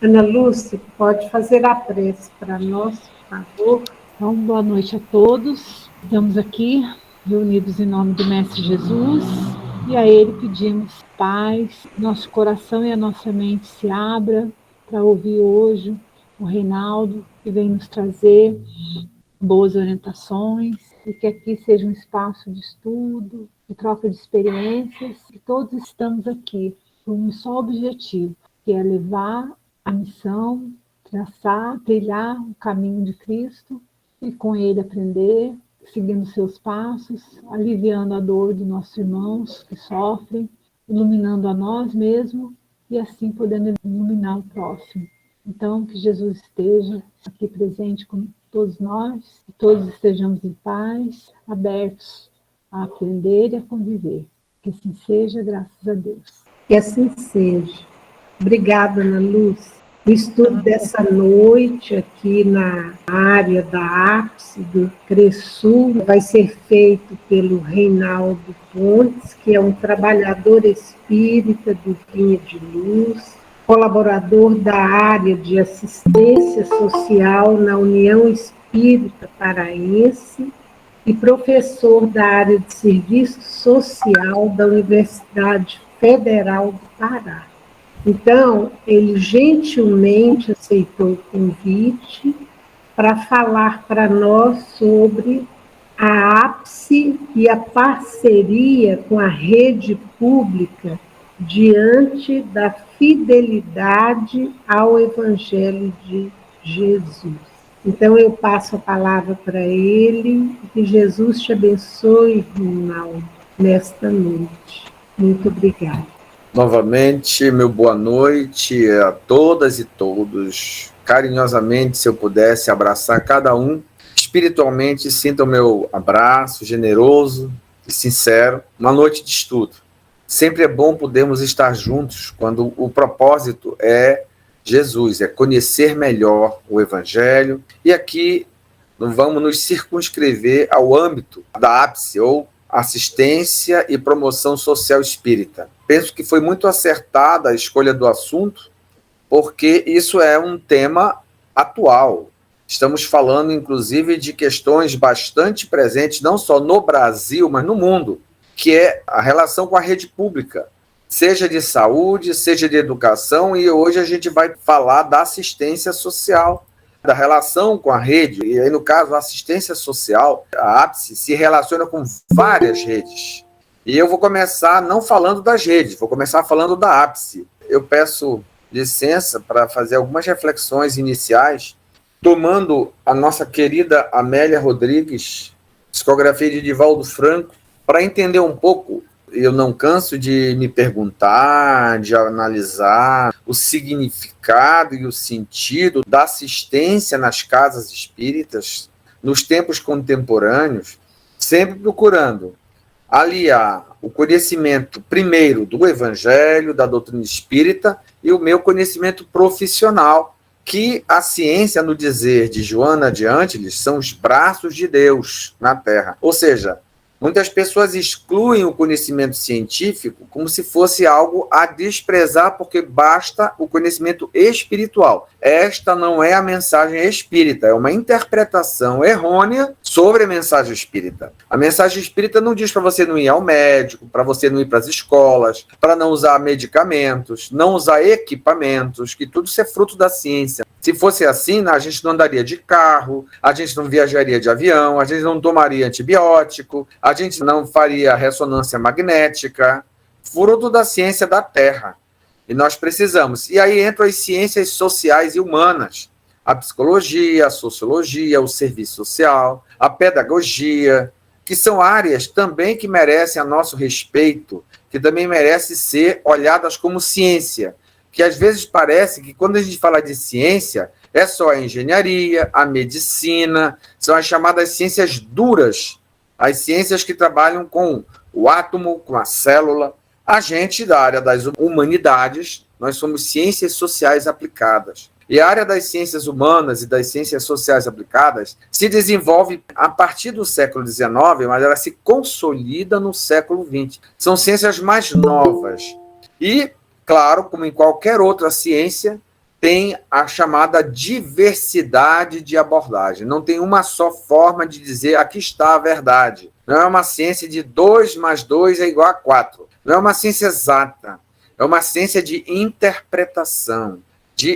Ana Lúcia, pode fazer a prece para nós, por favor? Então, boa noite a todos. Estamos aqui reunidos em nome do Mestre Jesus e a Ele pedimos paz, nosso coração e a nossa mente se abra para ouvir hoje o Reinaldo, que vem nos trazer boas orientações e que aqui seja um espaço de estudo, de troca de experiências, e todos estamos aqui com um só objetivo, que é levar a missão, traçar, trilhar o caminho de Cristo e com Ele aprender, seguindo seus passos, aliviando a dor dos nossos irmãos que sofrem, iluminando a nós mesmos e assim podendo iluminar o próximo. Então, que Jesus esteja aqui presente com todos nós, que todos estejamos em paz, abertos a aprender e a conviver. Que assim seja, graças a Deus. Que assim seja. Obrigada, Ana Lúcia. O estudo dessa noite aqui na área da ápice do CRESUL vai ser feito pelo Reinaldo Pontes, que é um trabalhador espírita do Vinha de Luz, colaborador da área de assistência social na União Espírita Paraense e professor da área de serviço social da Universidade Federal do Pará. Então, ele gentilmente aceitou o convite para falar para nós sobre a ápice e a parceria com a rede pública diante da fidelidade ao Evangelho de Jesus. Então, eu passo a palavra para ele, e que Jesus te abençoe, Rinaldo, nesta noite. Muito obrigada. Novamente, meu boa noite a todas e todos. Carinhosamente, se eu pudesse abraçar cada um, espiritualmente, sinta o meu abraço generoso e sincero. Uma noite de estudo. Sempre é bom podermos estar juntos quando o propósito é Jesus, é conhecer melhor o Evangelho. E aqui vamos nos circunscrever ao âmbito da ápice, ou assistência e promoção social espírita. Penso que foi muito acertada a escolha do assunto, porque isso é um tema atual. Estamos falando, inclusive, de questões bastante presentes, não só no Brasil, mas no mundo, que é a relação com a rede pública, seja de saúde, seja de educação, e hoje a gente vai falar da assistência social, da relação com a rede, e aí no caso a assistência social, a ápice se relaciona com várias redes. E eu vou começar não falando das redes, vou começar falando da ápice. Eu peço licença para fazer algumas reflexões iniciais, tomando a nossa querida Amélia Rodrigues, psicografia de Divaldo Franco, para entender um pouco. Eu não canso de me perguntar, de analisar o significado e o sentido da assistência nas casas espíritas, nos tempos contemporâneos, sempre procurando aliar o conhecimento, primeiro, do Evangelho, da doutrina espírita, e o meu conhecimento profissional, que a ciência, no dizer de Joana de Ângeles, são os braços de Deus na Terra. Ou seja, muitas pessoas excluem o conhecimento científico como se fosse algo a desprezar, porque basta o conhecimento espiritual. Esta não é a mensagem espírita, é uma interpretação errônea sobre a mensagem espírita. A mensagem espírita não diz para você não ir ao médico, para você não ir para as escolas, para não usar medicamentos, não usar equipamentos, que tudo isso é fruto da ciência. Se fosse assim, a gente não andaria de carro, a gente não viajaria de avião, a gente não tomaria antibiótico, a gente não faria ressonância magnética, fruto da ciência da Terra. E nós precisamos. E aí entram as ciências sociais e humanas, a psicologia, a sociologia, o serviço social, a pedagogia, que são áreas também que merecem a nosso respeito, que também merecem ser olhadas como ciência. Que às vezes parece que quando a gente fala de ciência, é só a engenharia, a medicina, são as chamadas ciências duras, as ciências que trabalham com o átomo, com a célula. A gente, da área das humanidades, nós somos ciências sociais aplicadas. E a área das ciências humanas e das ciências sociais aplicadas se desenvolve a partir do século XIX, mas ela se consolida no século XX. São ciências mais novas. E claro, como em qualquer outra ciência, tem a chamada diversidade de abordagem. Não tem uma só forma de dizer aqui está a verdade. Não é uma ciência de 2 mais 2 é igual a 4. Não é uma ciência exata. É uma ciência de interpretação.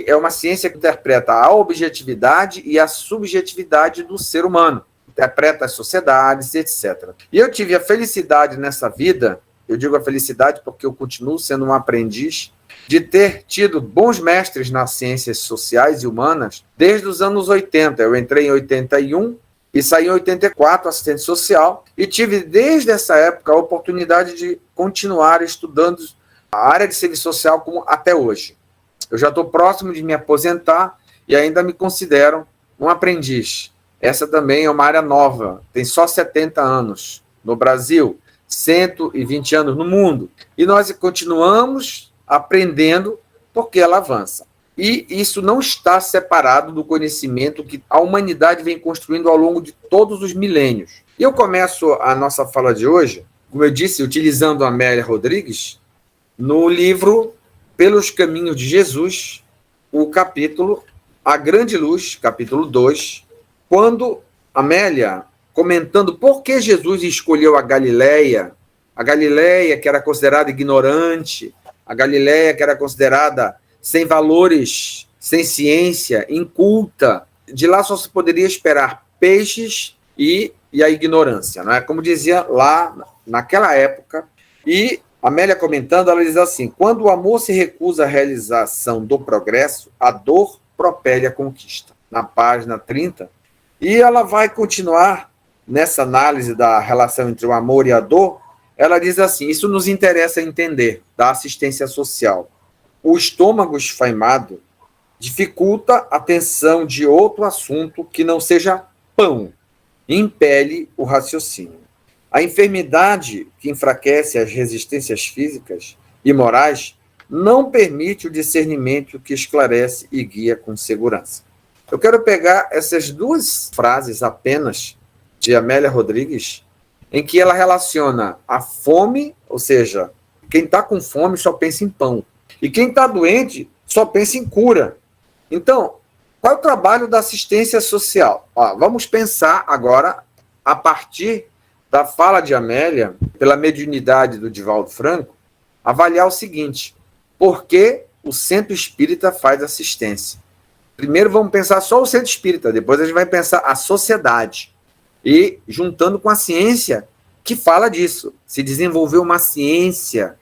É uma ciência que interpreta a objetividade e a subjetividade do ser humano. Interpreta as sociedades, etc. E eu tive a felicidade nessa vida, eu digo a felicidade porque eu continuo sendo um aprendiz, de ter tido bons mestres nas ciências sociais e humanas desde os anos 80. Eu entrei em 81 e saí em 84, assistente social, e tive desde essa época a oportunidade de continuar estudando a área de serviço social como até hoje. Eu já estou próximo de me aposentar e ainda me considero um aprendiz. Essa também é uma área nova, tem só 70 anos no Brasil, 120 anos no mundo. E nós continuamos aprendendo porque ela avança. E isso não está separado do conhecimento que a humanidade vem construindo ao longo de todos os milênios. E eu começo a nossa fala de hoje, como eu disse, utilizando a Amélia Rodrigues, no livro Pelos Caminhos de Jesus, o capítulo A Grande Luz, capítulo 2, quando Amélia, comentando por que Jesus escolheu a Galileia que era considerada ignorante, a Galileia que era considerada sem valores, sem ciência, inculta, de lá só se poderia esperar peixes e a ignorância, não é? Como dizia lá naquela época. E Amélia comentando, ela diz assim: quando o amor se recusa à realização do progresso, a dor propele a conquista. Na página 30. E ela vai continuar nessa análise da relação entre o amor e a dor. Ela diz assim: isso nos interessa entender da assistência social. O estômago esfaimado dificulta a atenção de outro assunto que não seja pão, impele o raciocínio. A enfermidade que enfraquece as resistências físicas e morais não permite o discernimento que esclarece e guia com segurança. Eu quero pegar essas duas frases apenas de Amélia Rodrigues, em que ela relaciona a fome, ou seja, quem está com fome só pensa em pão, e quem está doente só pensa em cura. Então, qual é o trabalho da assistência social? Vamos pensar agora, a partir da fala de Amélia, pela mediunidade do Divaldo Franco, avaliar o seguinte: por que o centro espírita faz assistência? Primeiro vamos pensar só o centro espírita, depois a gente vai pensar a sociedade. E juntando com a ciência que fala disso. Se desenvolveu uma ciência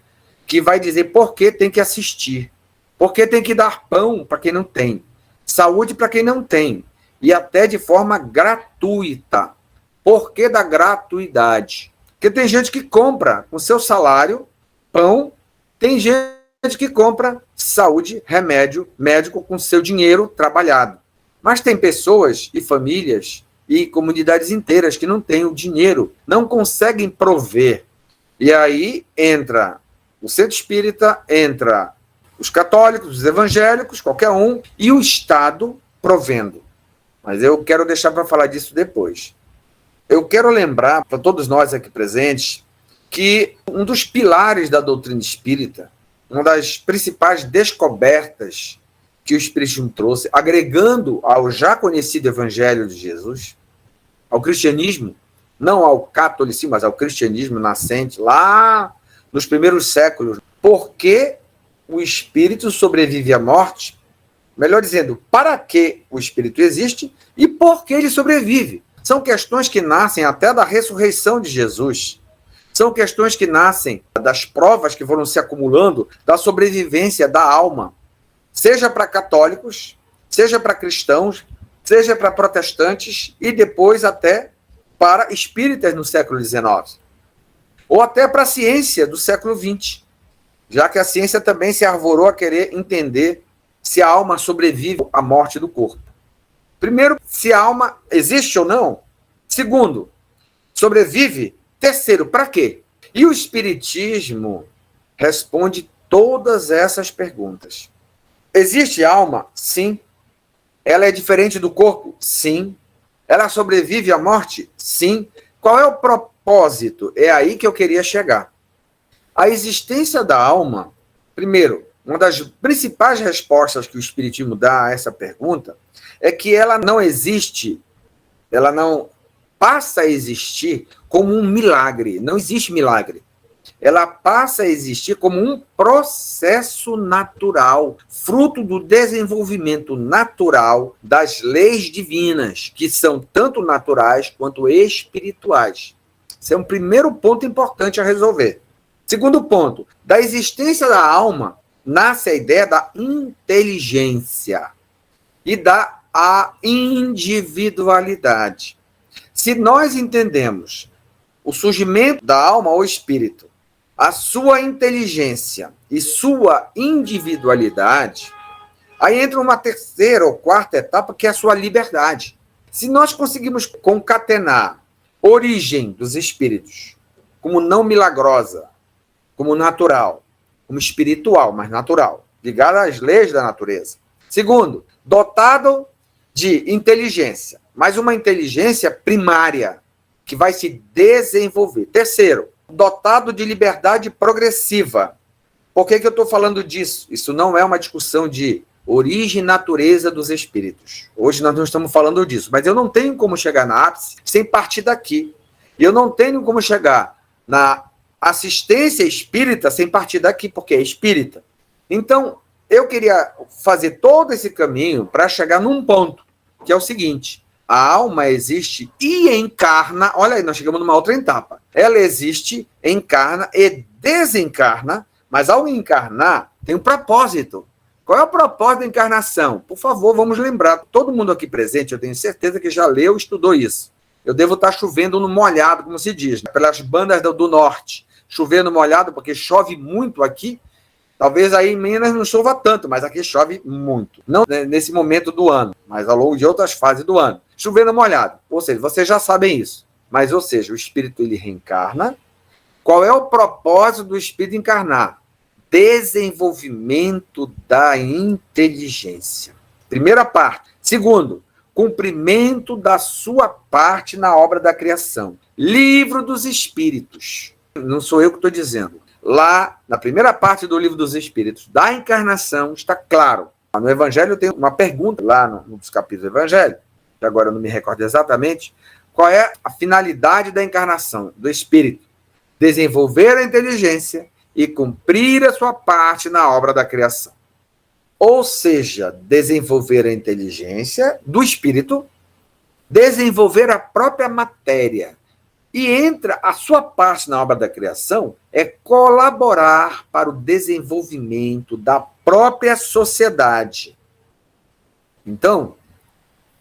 que vai dizer por que tem que assistir, por que tem que dar pão para quem não tem, saúde para quem não tem, e até de forma gratuita. Por que da gratuidade? Porque tem gente que compra com seu salário pão, tem gente que compra saúde, remédio, médico com seu dinheiro trabalhado. Mas tem pessoas e famílias e comunidades inteiras que não têm o dinheiro, não conseguem prover. E aí entra o centro espírita, entra os católicos, os evangélicos, qualquer um, e o Estado provendo. Mas eu quero deixar para falar disso depois. Eu quero lembrar para todos nós aqui presentes que um dos pilares da doutrina espírita, uma das principais descobertas que o Espiritismo trouxe, agregando ao já conhecido Evangelho de Jesus, ao cristianismo, não ao catolicismo, mas ao cristianismo nascente, lá nos primeiros séculos. Por que o espírito sobrevive à morte? Melhor dizendo, para que o espírito existe e por que ele sobrevive? São questões que nascem até da ressurreição de Jesus. São questões que nascem das provas que foram se acumulando da sobrevivência da alma. Seja para católicos, seja para cristãos, seja para protestantes e depois até para espíritas no século XIX. Ou até para a ciência do século XX, já que a ciência também se arvorou a querer entender se a alma sobrevive à morte do corpo. Primeiro, se a alma existe ou não. Segundo, sobrevive. Terceiro, para quê? E o Espiritismo responde todas essas perguntas. Existe alma? Sim. Ela é diferente do corpo? Sim. Ela sobrevive à morte? Sim. Qual é o propósito? É aí que eu queria chegar. A existência da alma, primeiro, uma das principais respostas que o Espiritismo dá a essa pergunta é que ela não existe, ela não passa a existir como um milagre. Não existe milagre. Ela passa a existir como um processo natural, fruto do desenvolvimento natural das leis divinas, que são tanto naturais quanto espirituais. Esse é um primeiro ponto importante a resolver. Segundo ponto, da existência da alma nasce a ideia da inteligência e da individualidade. Se nós entendemos o surgimento da alma ou espírito, a sua inteligência e sua individualidade, aí entra uma terceira ou quarta etapa, que é a sua liberdade. Se nós conseguimos concatenar origem dos espíritos como não milagrosa, como natural, como espiritual, mas natural, ligada às leis da natureza. Segundo, dotado de inteligência, mas uma inteligência primária, que vai se desenvolver. Terceiro, dotado de liberdade progressiva. Por que eu estou falando disso? Isso não é uma discussão de origem e natureza dos espíritos. Hoje nós não estamos falando disso, mas eu não tenho como chegar na ápice sem partir daqui. E eu não tenho como chegar na assistência espírita sem partir daqui, porque é espírita. Então, eu queria fazer todo esse caminho para chegar num ponto, que é o seguinte: a alma existe e encarna. Olha aí, nós chegamos numa outra etapa. Ela existe, encarna e desencarna, mas ao encarnar, tem um propósito. Qual é o propósito da encarnação? Por favor, vamos lembrar. Todo mundo aqui presente, eu tenho certeza que já leu e estudou isso. Eu devo estar chovendo no molhado, como se diz, né? Pelas bandas do norte. Chovendo molhado, porque chove muito aqui. Talvez aí em Minas não chova tanto, mas aqui chove muito. Não nesse momento do ano, mas ao longo de outras fases do ano. Chovendo molhado. Ou seja, vocês já sabem isso. Mas, ou seja, o espírito ele reencarna. Qual é o propósito do espírito encarnar? Desenvolvimento da inteligência. Primeira parte. Segundo, cumprimento da sua parte na obra da criação. Livro dos Espíritos. Não sou eu que estou dizendo. Lá, na primeira parte do Livro dos Espíritos, da encarnação, está claro. No Evangelho tem uma pergunta, lá nos capítulos do Evangelho, que agora eu não me recordo exatamente, qual é a finalidade da encarnação do Espírito? Desenvolver a inteligência e cumprir a sua parte na obra da criação. Ou seja, desenvolver a inteligência do Espírito, desenvolver a própria matéria. E entra a sua parte na obra da criação é colaborar para o desenvolvimento da própria sociedade. Então,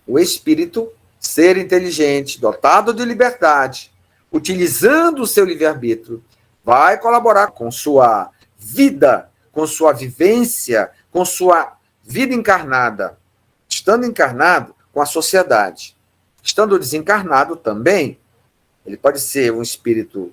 o espírito, ser inteligente, dotado de liberdade, utilizando o seu livre-arbítrio, vai colaborar com sua vida, com sua vivência, com sua vida encarnada. Estando encarnado, com a sociedade. Estando desencarnado também, ele pode ser um espírito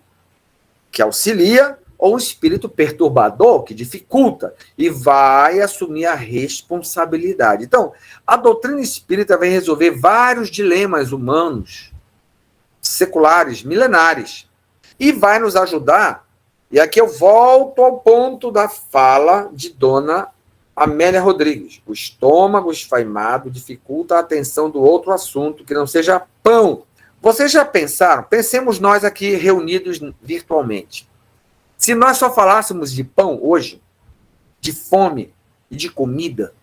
que auxilia ou um espírito perturbador, que dificulta, e vai assumir a responsabilidade. Então, a doutrina espírita vai resolver vários dilemas humanos, seculares, milenares, e vai nos ajudar, e aqui eu volto ao ponto da fala de Dona Amélia Rodrigues. O estômago esfaimado dificulta a atenção do outro assunto, que não seja pão. Vocês já pensaram? Pensemos nós aqui reunidos virtualmente. Se nós só falássemos de pão hoje, de fome e de comida,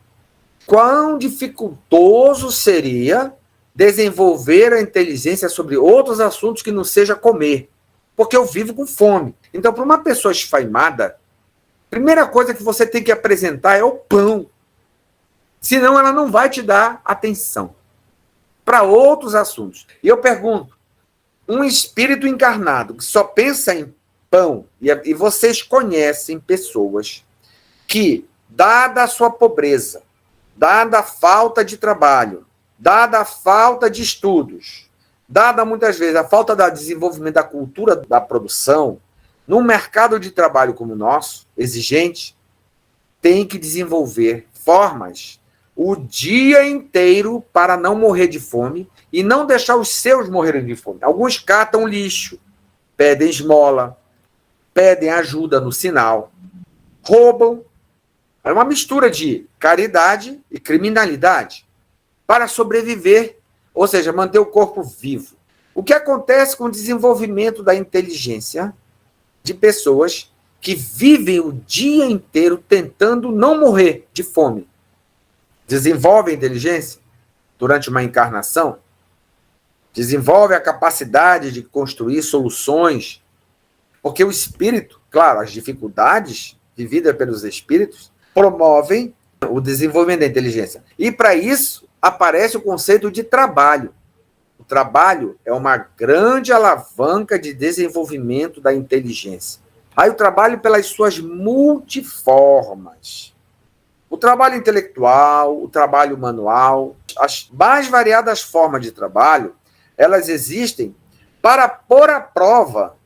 quão dificultoso seria desenvolver a inteligência sobre outros assuntos que não seja comer? Porque eu vivo com fome. Então, para uma pessoa esfaimada, a primeira coisa que você tem que apresentar é o pão. Senão ela não vai te dar atenção para outros assuntos. E eu pergunto, um espírito encarnado que só pensa em pão, e vocês conhecem pessoas que, dada a sua pobreza, dada a falta de trabalho, dada a falta de estudos, dada muitas vezes a falta de desenvolvimento da cultura da produção, num mercado de trabalho como o nosso, exigente, tem que desenvolver formas o dia inteiro para não morrer de fome e não deixar os seus morrerem de fome. Alguns catam lixo, pedem esmola, pedem ajuda no sinal, roubam É uma mistura de caridade e criminalidade para sobreviver, ou seja, manter o corpo vivo. O que acontece com o desenvolvimento da inteligência de pessoas que vivem o dia inteiro tentando não morrer de fome? Desenvolve a inteligência durante uma encarnação, desenvolve a capacidade de construir soluções, porque o espírito, claro, as dificuldades vividas pelos espíritos promovem o desenvolvimento da inteligência. E para isso aparece o conceito de trabalho. O trabalho é uma grande alavanca de desenvolvimento da inteligência. Aí o trabalho pelas suas multiformas. O trabalho intelectual, o trabalho manual, as mais variadas formas de trabalho, elas existem para pôr à prova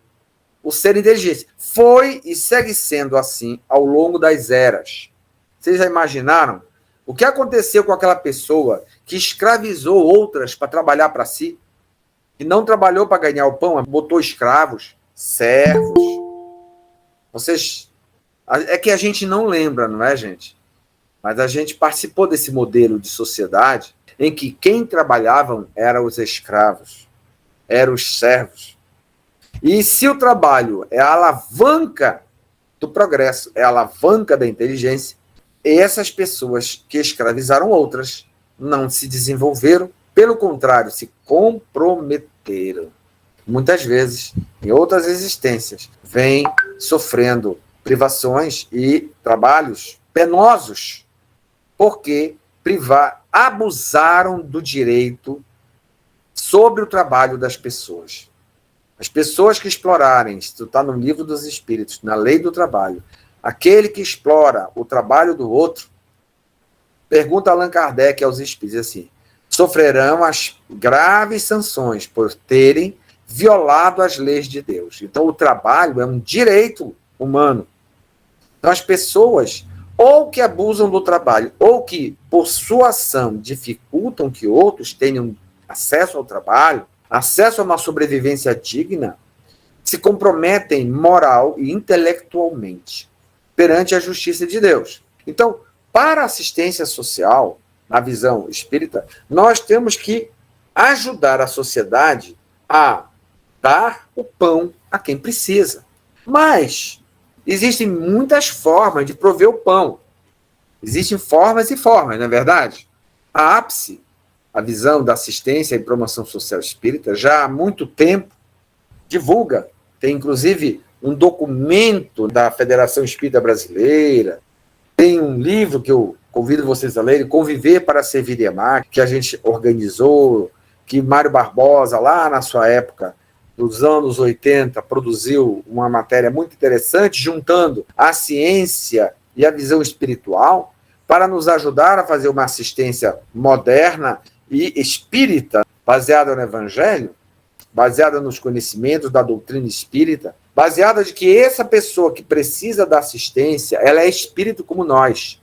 o ser inteligente. Foi e segue sendo assim ao longo das eras. Vocês já imaginaram o que aconteceu com aquela pessoa que escravizou outras para trabalhar para si? Que não trabalhou para ganhar o pão, botou escravos, servos. Vocês... É que a gente não lembra, não é, gente? Mas a gente participou desse modelo de sociedade em que quem trabalhavam eram os escravos, eram os servos. E se o trabalho é a alavanca do progresso, é a alavanca da inteligência, essas pessoas que escravizaram outras não se desenvolveram, pelo contrário, se comprometeram. Muitas vezes, em outras existências, vêm sofrendo privações e trabalhos penosos, porque abusaram do direito sobre o trabalho das pessoas. As pessoas que explorarem, isso está no Livro dos Espíritos, na Lei do Trabalho, aquele que explora o trabalho do outro, pergunta Allan Kardec aos espíritos assim, sofrerão as graves sanções por terem violado as leis de Deus. Então, o trabalho é um direito humano. Então, as pessoas, ou que abusam do trabalho, ou que, por sua ação, dificultam que outros tenham acesso ao trabalho, acesso a uma sobrevivência digna, se comprometem moral e intelectualmente perante a justiça de Deus. Então, para a assistência social, na visão espírita, nós temos que ajudar a sociedade a dar o pão a quem precisa. Mas existem muitas formas de prover o pão. Existem formas e formas, não é verdade? A ápice, a visão da assistência e promoção social espírita, já há muito tempo divulga, tem inclusive um documento da Federação Espírita Brasileira, tem um livro que eu convido vocês a lerem, Conviver para Servir e Amar, que a gente organizou, que Mário Barbosa, lá na sua época, nos anos 80, produziu uma matéria muito interessante, juntando a ciência e a visão espiritual, para nos ajudar a fazer uma assistência moderna e espírita, baseada no Evangelho, baseada nos conhecimentos da doutrina espírita, baseada de que essa pessoa que precisa da assistência, ela é espírito como nós.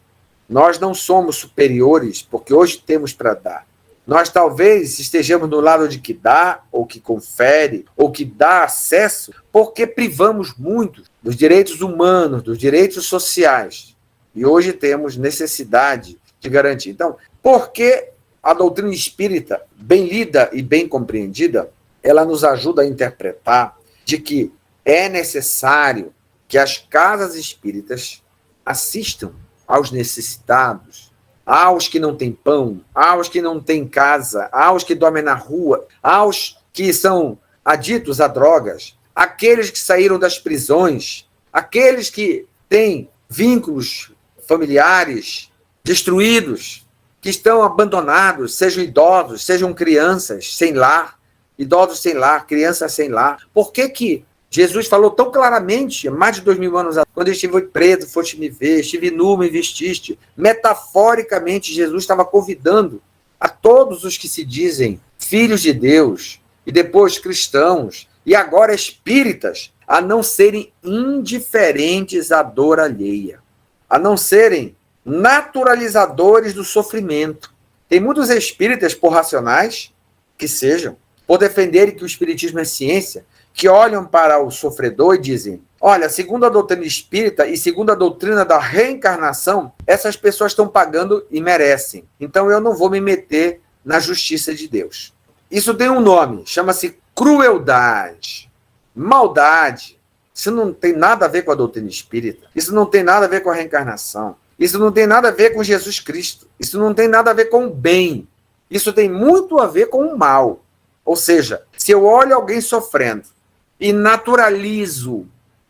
Nós não somos superiores, porque hoje temos para dar. Nós talvez estejamos no lado de que dá, ou que confere, ou que dá acesso, porque privamos muito dos direitos humanos, dos direitos sociais. E hoje temos necessidade de garantir. Então, por que a doutrina espírita, bem lida e bem compreendida, ela nos ajuda a interpretar de que é necessário que as casas espíritas assistam aos necessitados, aos que não têm pão, aos que não têm casa, aos que dormem na rua, aos que são aditos a drogas, aqueles que saíram das prisões, aqueles que têm vínculos familiares destruídos, que estão abandonados, sejam idosos, sejam crianças sem lar, idosos sem lar, crianças sem lar. Por que que Jesus falou tão claramente, mais de 2000 anos atrás, quando eu estive preso, foste me ver, estive nu, me vestiste. Metaforicamente, Jesus estava convidando a todos os que se dizem filhos de Deus, e depois cristãos, e agora espíritas, a não serem indiferentes à dor alheia, a não serem naturalizadores do sofrimento. Tem muitos espíritas, por racionais que sejam, por defenderem que o espiritismo é ciência, que olham para o sofredor e dizem, Olha, segundo a doutrina espírita e segundo a doutrina da reencarnação, essas pessoas estão pagando e merecem. Então eu não vou me meter na justiça de Deus. Isso tem um nome, chama-se crueldade, maldade. Isso não tem nada a ver com a doutrina espírita. Isso não tem nada a ver com a reencarnação. Isso não tem nada a ver com Jesus Cristo. Isso não tem nada a ver com o bem. Isso tem muito a ver com o mal. Ou seja, se eu olho alguém sofrendo e naturalizo,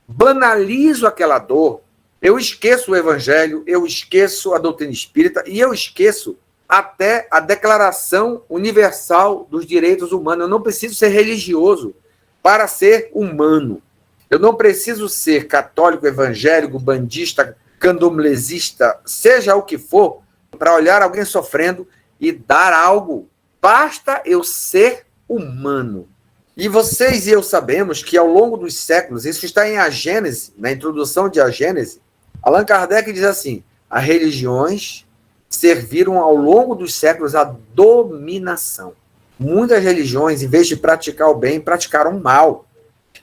banalizo aquela dor, eu esqueço o evangelho, eu esqueço a doutrina espírita e eu esqueço até a Declaração Universal dos Direitos Humanos. Eu não preciso ser religioso para ser humano. Eu não preciso ser católico, evangélico, bandista, candomblessista, seja o que for, para olhar alguém sofrendo e dar algo. Basta eu ser humano. E vocês e eu sabemos que ao longo dos séculos, isso está em A Gênese, na introdução de A Gênese, Allan Kardec diz assim: as religiões serviram ao longo dos séculos à dominação. Muitas religiões, em vez de praticar o bem, praticaram o mal.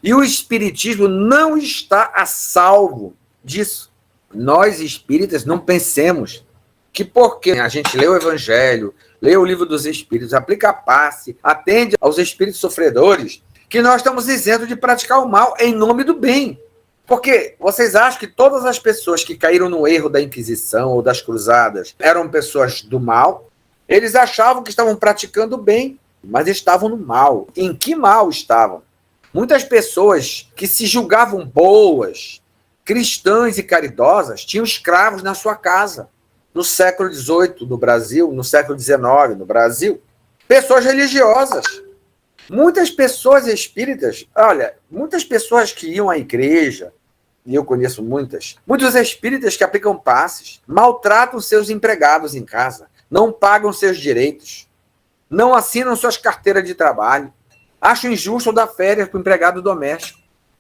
E o espiritismo não está a salvo disso. Nós, espíritas, não pensemos que porque a gente lê o evangelho, lê o livro dos espíritos, aplica a passe, atende aos espíritos sofredores, que nós estamos isentos de praticar o mal em nome do bem. Porque vocês acham que todas as pessoas que caíram no erro da Inquisição ou das Cruzadas eram pessoas do mal? Eles achavam que estavam praticando o bem, mas estavam no mal. Em que mal estavam? Muitas pessoas que se julgavam boas, cristãs e caridosas, tinham escravos na sua casa. No século XVIII no Brasil, no século XIX no Brasil. Pessoas religiosas. Muitas pessoas espíritas, olha, muitas pessoas que iam à igreja, e eu conheço muitos espíritas que aplicam passes, maltratam seus empregados em casa, não pagam seus direitos, não assinam suas carteiras de trabalho, acham injusto dar férias para o empregado doméstico,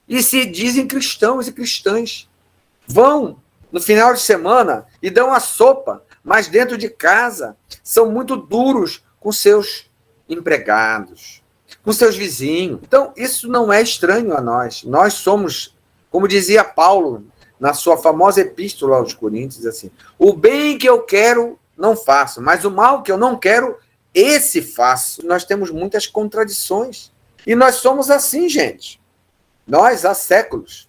e se dizem cristãos e cristãs. Vão no final de semana e dão a sopa, mas dentro de casa são muito duros com seus empregados, com seus vizinhos. Então, isso não é estranho a nós. Nós somos, como dizia Paulo, na sua famosa epístola aos Coríntios, assim: o bem que eu quero, não faço, mas o mal que eu não quero, esse faço. Nós temos muitas contradições. E nós somos assim, gente. Nós, há séculos.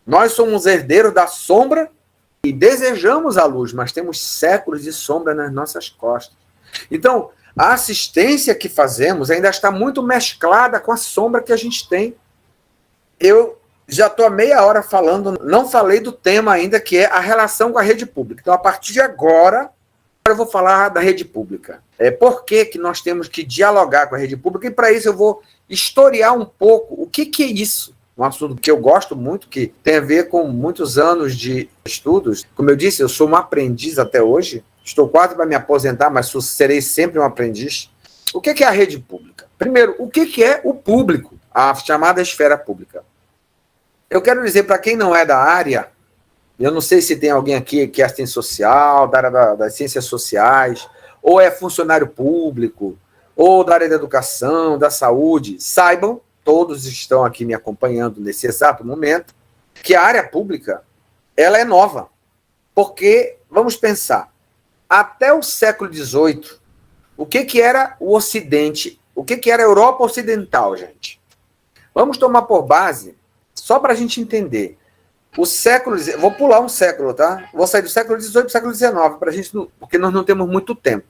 Nós somos herdeiros da sombra e desejamos a luz, mas temos séculos de sombra nas nossas costas. Então, a assistência que fazemos ainda está muito mesclada com a sombra que a gente tem. Eu já estou há meia hora falando, não falei do tema ainda, que é a relação com a rede pública. Então, a partir de agora eu vou falar da rede pública. Por que nós temos que dialogar com a rede pública? E para isso eu vou historiar um pouco o que é isso. Um assunto que eu gosto muito, que tem a ver com muitos anos de estudos. Como eu disse, eu sou um aprendiz até hoje. Estou quase para me aposentar, mas serei sempre um aprendiz. O que é a rede pública? Primeiro, o que é o público? A chamada esfera pública. Eu quero dizer, para quem não é da área, eu não sei se tem alguém aqui que é assistente social, da área das ciências sociais, ou é funcionário público, ou da área da educação, da saúde, saibam, todos estão aqui me acompanhando nesse exato momento, que a área pública, ela é nova. Porque, vamos pensar, até o século XVIII, o que era o Ocidente? O que era a Europa Ocidental, gente? Vamos tomar por base, só para a gente entender, o século... Vou pular um século, tá? Vou sair do século XVIII para o século XIX, pra gente, porque nós não temos muito tempo.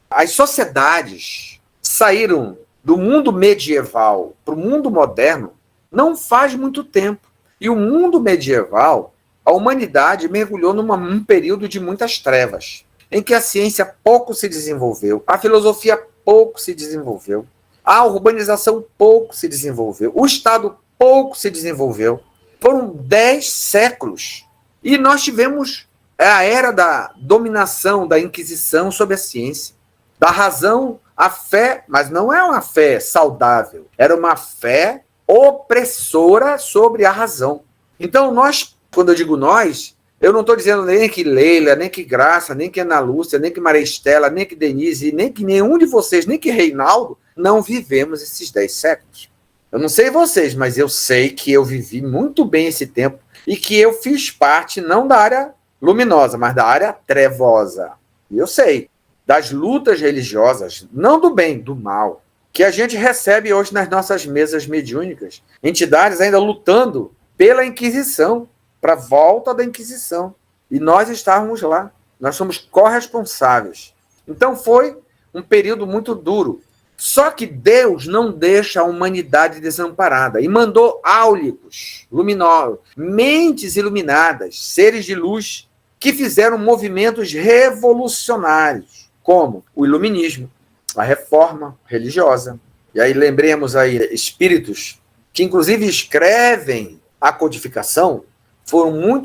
As sociedades saíram do mundo medieval para o mundo moderno não faz muito tempo. E o mundo medieval, a humanidade mergulhou num período de muitas trevas, em que a ciência pouco se desenvolveu, a filosofia pouco se desenvolveu, a urbanização pouco se desenvolveu, o Estado pouco se desenvolveu. Foram 10 séculos. E nós tivemos a era da dominação, da Inquisição sobre a ciência, da razão, a fé, mas não é uma fé saudável, era uma fé opressora sobre a razão. Então, nós, quando eu digo nós, eu não estou dizendo nem que Leila, nem que Graça, nem que Ana Lúcia, nem que Maria Estela, nem que Denise, nem que nenhum de vocês, nem que Reinaldo, não vivemos esses 10 séculos. Eu não sei vocês, mas eu sei que eu vivi muito bem esse tempo e que eu fiz parte não da área luminosa, mas da área trevosa. E eu sei das lutas religiosas, não do bem, do mal, que a gente recebe hoje nas nossas mesas mediúnicas. Entidades ainda lutando pela Inquisição, para a volta da Inquisição. E nós estávamos lá. Nós somos corresponsáveis. Então foi um período muito duro. Só que Deus não deixa a humanidade desamparada e mandou áulicos, luminosos, mentes iluminadas, seres de luz, que fizeram movimentos revolucionários, como o iluminismo, a reforma religiosa. E aí lembremos aí espíritos que inclusive escrevem a codificação,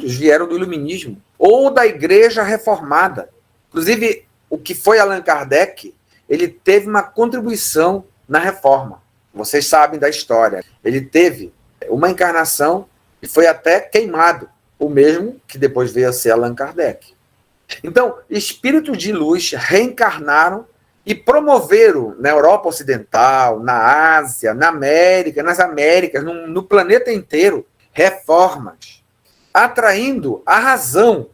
vieram do iluminismo ou da igreja reformada. Inclusive, o que foi Allan Kardec, ele teve uma contribuição na reforma. Vocês sabem da história. Ele teve uma encarnação e foi até queimado, o mesmo que depois veio a ser Allan Kardec. Então, espíritos de luz reencarnaram e promoveram na Europa Ocidental, na Ásia, na América, nas Américas, no planeta inteiro, reformas, atraindo a razão,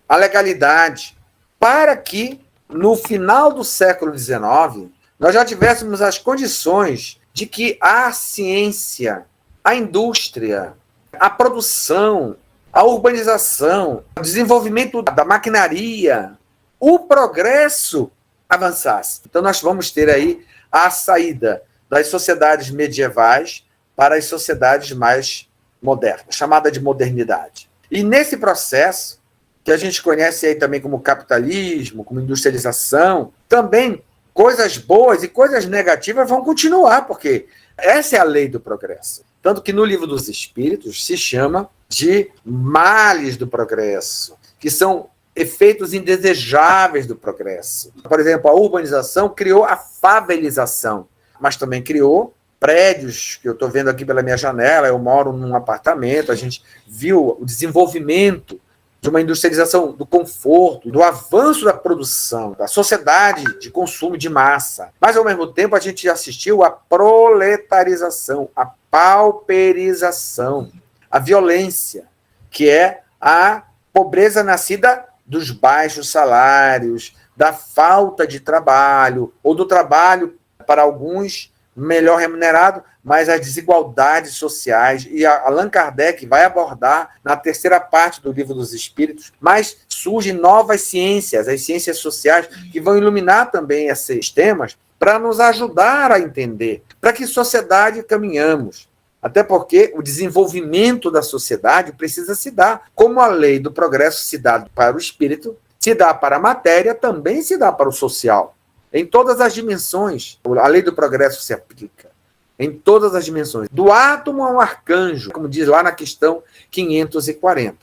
a legalidade, para que, no final do século XIX, nós já tivéssemos as condições de que a ciência, a indústria, a produção, a urbanização, o desenvolvimento da maquinaria, o progresso avançasse. Então nós vamos ter aí a saída das sociedades medievais para as sociedades mais modernas, chamada de modernidade. E nesse processo, que a gente conhece aí também como capitalismo, como industrialização, também coisas boas e coisas negativas vão continuar, porque essa é a lei do progresso. Tanto que no Livro dos Espíritos se chama de males do progresso, que são efeitos indesejáveis do progresso. Por exemplo, a urbanização criou a favelização, mas também criou prédios, que eu estou vendo aqui pela minha janela, eu moro num apartamento, a gente viu o desenvolvimento de uma industrialização do conforto, do avanço da produção, da sociedade de consumo de massa. Mas, ao mesmo tempo, a gente assistiu à proletarização, à pauperização, à violência, que é a pobreza nascida dos baixos salários, da falta de trabalho, ou do trabalho, para alguns, melhor remunerado, mas as desigualdades sociais. E Allan Kardec vai abordar na terceira parte do Livro dos Espíritos, mas surgem novas ciências, as ciências sociais, que vão iluminar também esses temas para nos ajudar a entender para que sociedade caminhamos. Até porque o desenvolvimento da sociedade precisa se dar. Como a lei do progresso se dá para o espírito, se dá para a matéria, também se dá para o social. Em todas as dimensões, a lei do progresso se aplica. Em todas as dimensões. Do átomo ao arcanjo, como diz lá na questão 540.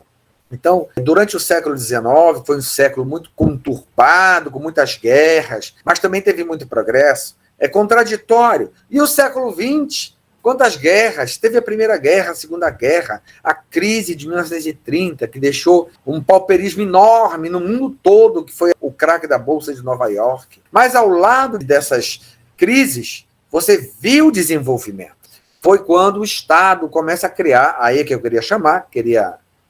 Então, durante o século XIX, foi um século muito conturbado, com muitas guerras, mas também teve muito progresso. É contraditório. E o século XX, quantas guerras? Teve a Primeira Guerra, a Segunda Guerra, a crise de 1930, que deixou um pauperismo enorme no mundo todo, que foi o craque da Bolsa de Nova York. Mas ao lado dessas crises, você viu o desenvolvimento. Foi quando o Estado começa a criar, aí que eu queria chamar,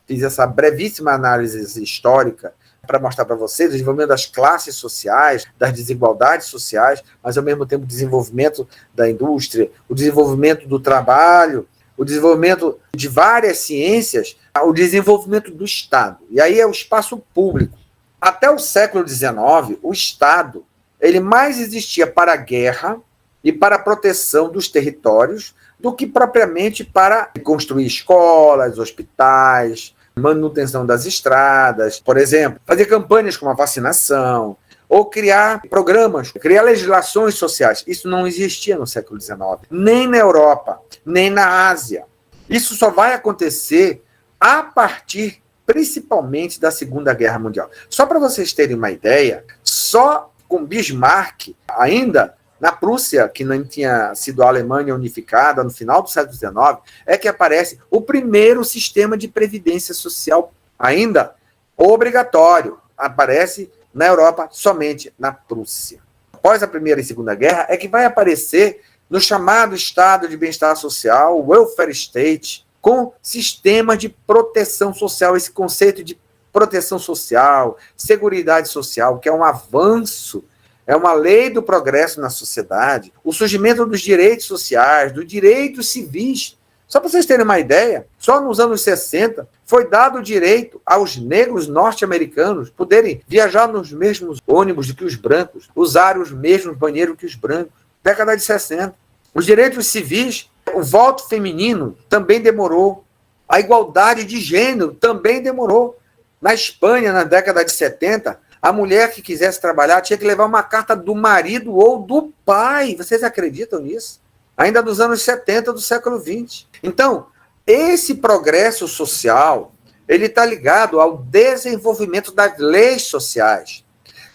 fiz essa brevíssima análise histórica para mostrar para vocês o desenvolvimento das classes sociais, das desigualdades sociais, mas ao mesmo tempo o desenvolvimento da indústria, o desenvolvimento do trabalho, o desenvolvimento de várias ciências, o desenvolvimento do Estado. E aí é o espaço público. Até o século XIX, o Estado ele mais existia para a guerra e para a proteção dos territórios do que propriamente para construir escolas, hospitais, manutenção das estradas, por exemplo, fazer campanhas como a vacinação, ou criar programas, criar legislações sociais. Isso não existia no século XIX, nem na Europa, nem na Ásia. Isso só vai acontecer a partir, principalmente, da Segunda Guerra Mundial. Só para vocês terem uma ideia, só com Bismarck, ainda na Prússia, que não tinha sido a Alemanha unificada no final do século XIX, é que aparece o primeiro sistema de previdência social, ainda obrigatório. Aparece na Europa somente na Prússia. Após a Primeira e Segunda Guerra, é que vai aparecer no chamado estado de bem-estar social, o welfare state, com sistema de proteção social, esse conceito de proteção social, seguridade social, que é um avanço, é uma lei do progresso na sociedade, o surgimento dos direitos sociais, dos direitos civis. Só para vocês terem uma ideia, só nos anos 60 foi dado o direito aos negros norte-americanos poderem viajar nos mesmos ônibus do que os brancos, usar os mesmos banheiros que os brancos. Década de 60. Os direitos civis, o voto feminino também demorou. A igualdade de gênero também demorou. Na Espanha, na década de 70, a mulher que quisesse trabalhar tinha que levar uma carta do marido ou do pai. Vocês acreditam nisso? Ainda dos anos 70 do século XX. Então, esse progresso social, ele está ligado ao desenvolvimento das leis sociais.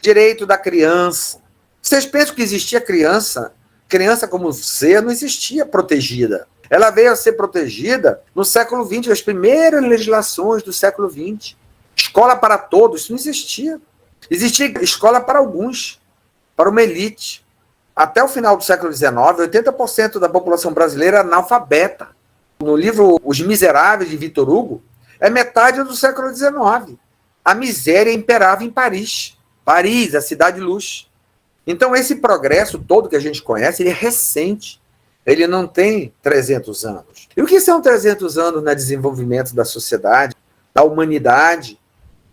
Direito da criança. Vocês pensam que existia criança? Criança como ser não existia protegida. Ela veio a ser protegida no século XX, as primeiras legislações do século XX. Escola para todos, isso não existia. Existia escola para alguns, para uma elite. Até o final do século XIX, 80% da população brasileira era analfabeta. No livro Os Miseráveis, de Victor Hugo, é metade do século XIX. A miséria imperava em Paris. Paris, a cidade de luz. Então, esse progresso todo que a gente conhece, ele é recente. Ele não tem 300 anos. E o que são 300 anos no desenvolvimento da sociedade, da humanidade?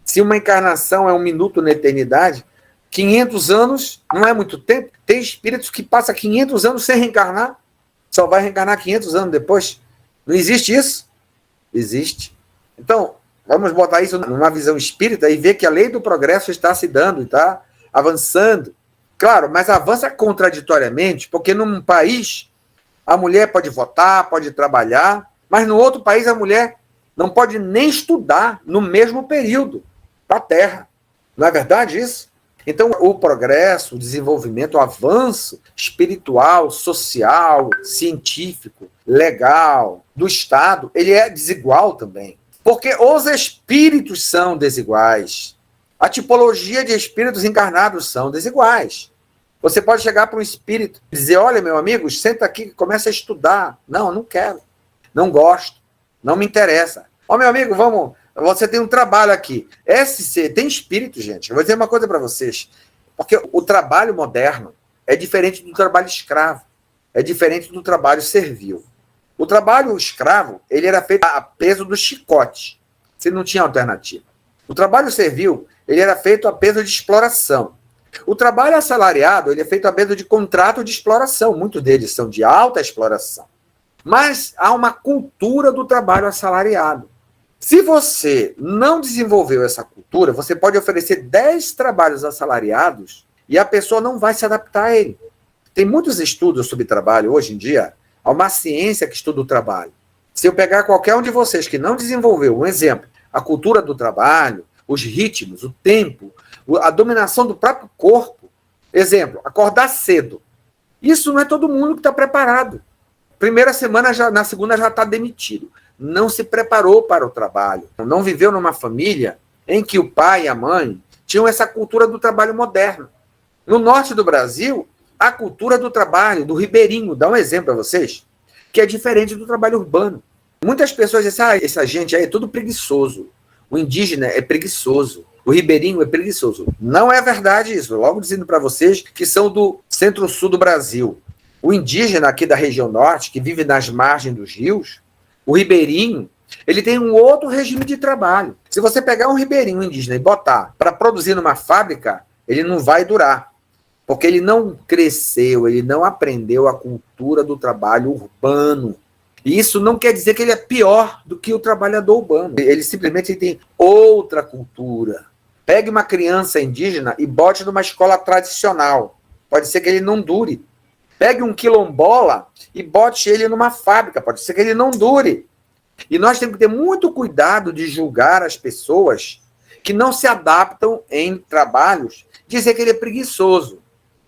Se uma encarnação é um minuto na eternidade, 500 anos não é muito tempo. Tem espíritos que passam 500 anos sem reencarnar, só vai reencarnar 500 anos depois. Não existe isso? Existe. Então, vamos botar isso numa visão espírita e ver que a lei do progresso está se dando, está avançando. Claro, mas avança contraditoriamente, porque num país a mulher pode votar, pode trabalhar, mas no outro país a mulher não pode nem estudar no mesmo período da Terra. Não é verdade isso? Então, o progresso, o desenvolvimento, o avanço espiritual, social, científico, legal, do Estado, ele é desigual também. Porque os espíritos são desiguais. A tipologia de espíritos encarnados são desiguais. Você pode chegar para um espírito e dizer, olha, meu amigo, senta aqui e começa a estudar. Não, não quero. Não gosto. Não me interessa. Ó, meu amigo, vamos... Você tem um trabalho aqui. SC, tem espírito, gente. Eu vou dizer uma coisa para vocês. Porque o trabalho moderno é diferente do trabalho escravo. É diferente do trabalho servil. O trabalho escravo, ele era feito a peso do chicote. Você não tinha alternativa. O trabalho servil, ele era feito a peso de exploração. O trabalho assalariado, ele é feito a peso de contrato de exploração. Muitos deles são de alta exploração. Mas há uma cultura do trabalho assalariado. Se você não desenvolveu essa cultura, você pode oferecer 10 trabalhos assalariados e a pessoa não vai se adaptar a ele. Tem muitos estudos sobre trabalho hoje em dia, há uma ciência que estuda o trabalho. Se eu pegar qualquer um de vocês que não desenvolveu, um exemplo, a cultura do trabalho, os ritmos, o tempo, a dominação do próprio corpo, exemplo, acordar cedo. Isso não é todo mundo que está preparado. Primeira semana, na segunda já está demitido. Não se preparou para o trabalho. Não viveu numa família em que o pai e a mãe tinham essa cultura do trabalho moderno. No norte do Brasil, a cultura do trabalho, do ribeirinho, dá um exemplo para vocês, que é diferente do trabalho urbano. Muitas pessoas dizem, essa gente aí é tudo preguiçoso. O indígena é preguiçoso. O ribeirinho é preguiçoso. Não é verdade isso. Logo dizendo para vocês que são do centro-sul do Brasil. O indígena aqui da região norte, que vive nas margens dos rios, o ribeirinho, ele tem um outro regime de trabalho. Se você pegar um ribeirinho indígena e botar para produzir numa fábrica, ele não vai durar. Porque ele não cresceu, ele não aprendeu a cultura do trabalho urbano. E isso não quer dizer que ele é pior do que o trabalhador urbano. Ele simplesmente tem outra cultura. Pegue uma criança indígena e bote numa escola tradicional. Pode ser que ele não dure. Pegue um quilombola e bote ele numa fábrica. Pode ser que ele não dure. E nós temos que ter muito cuidado de julgar as pessoas que não se adaptam em trabalhos, dizer que ele é preguiçoso.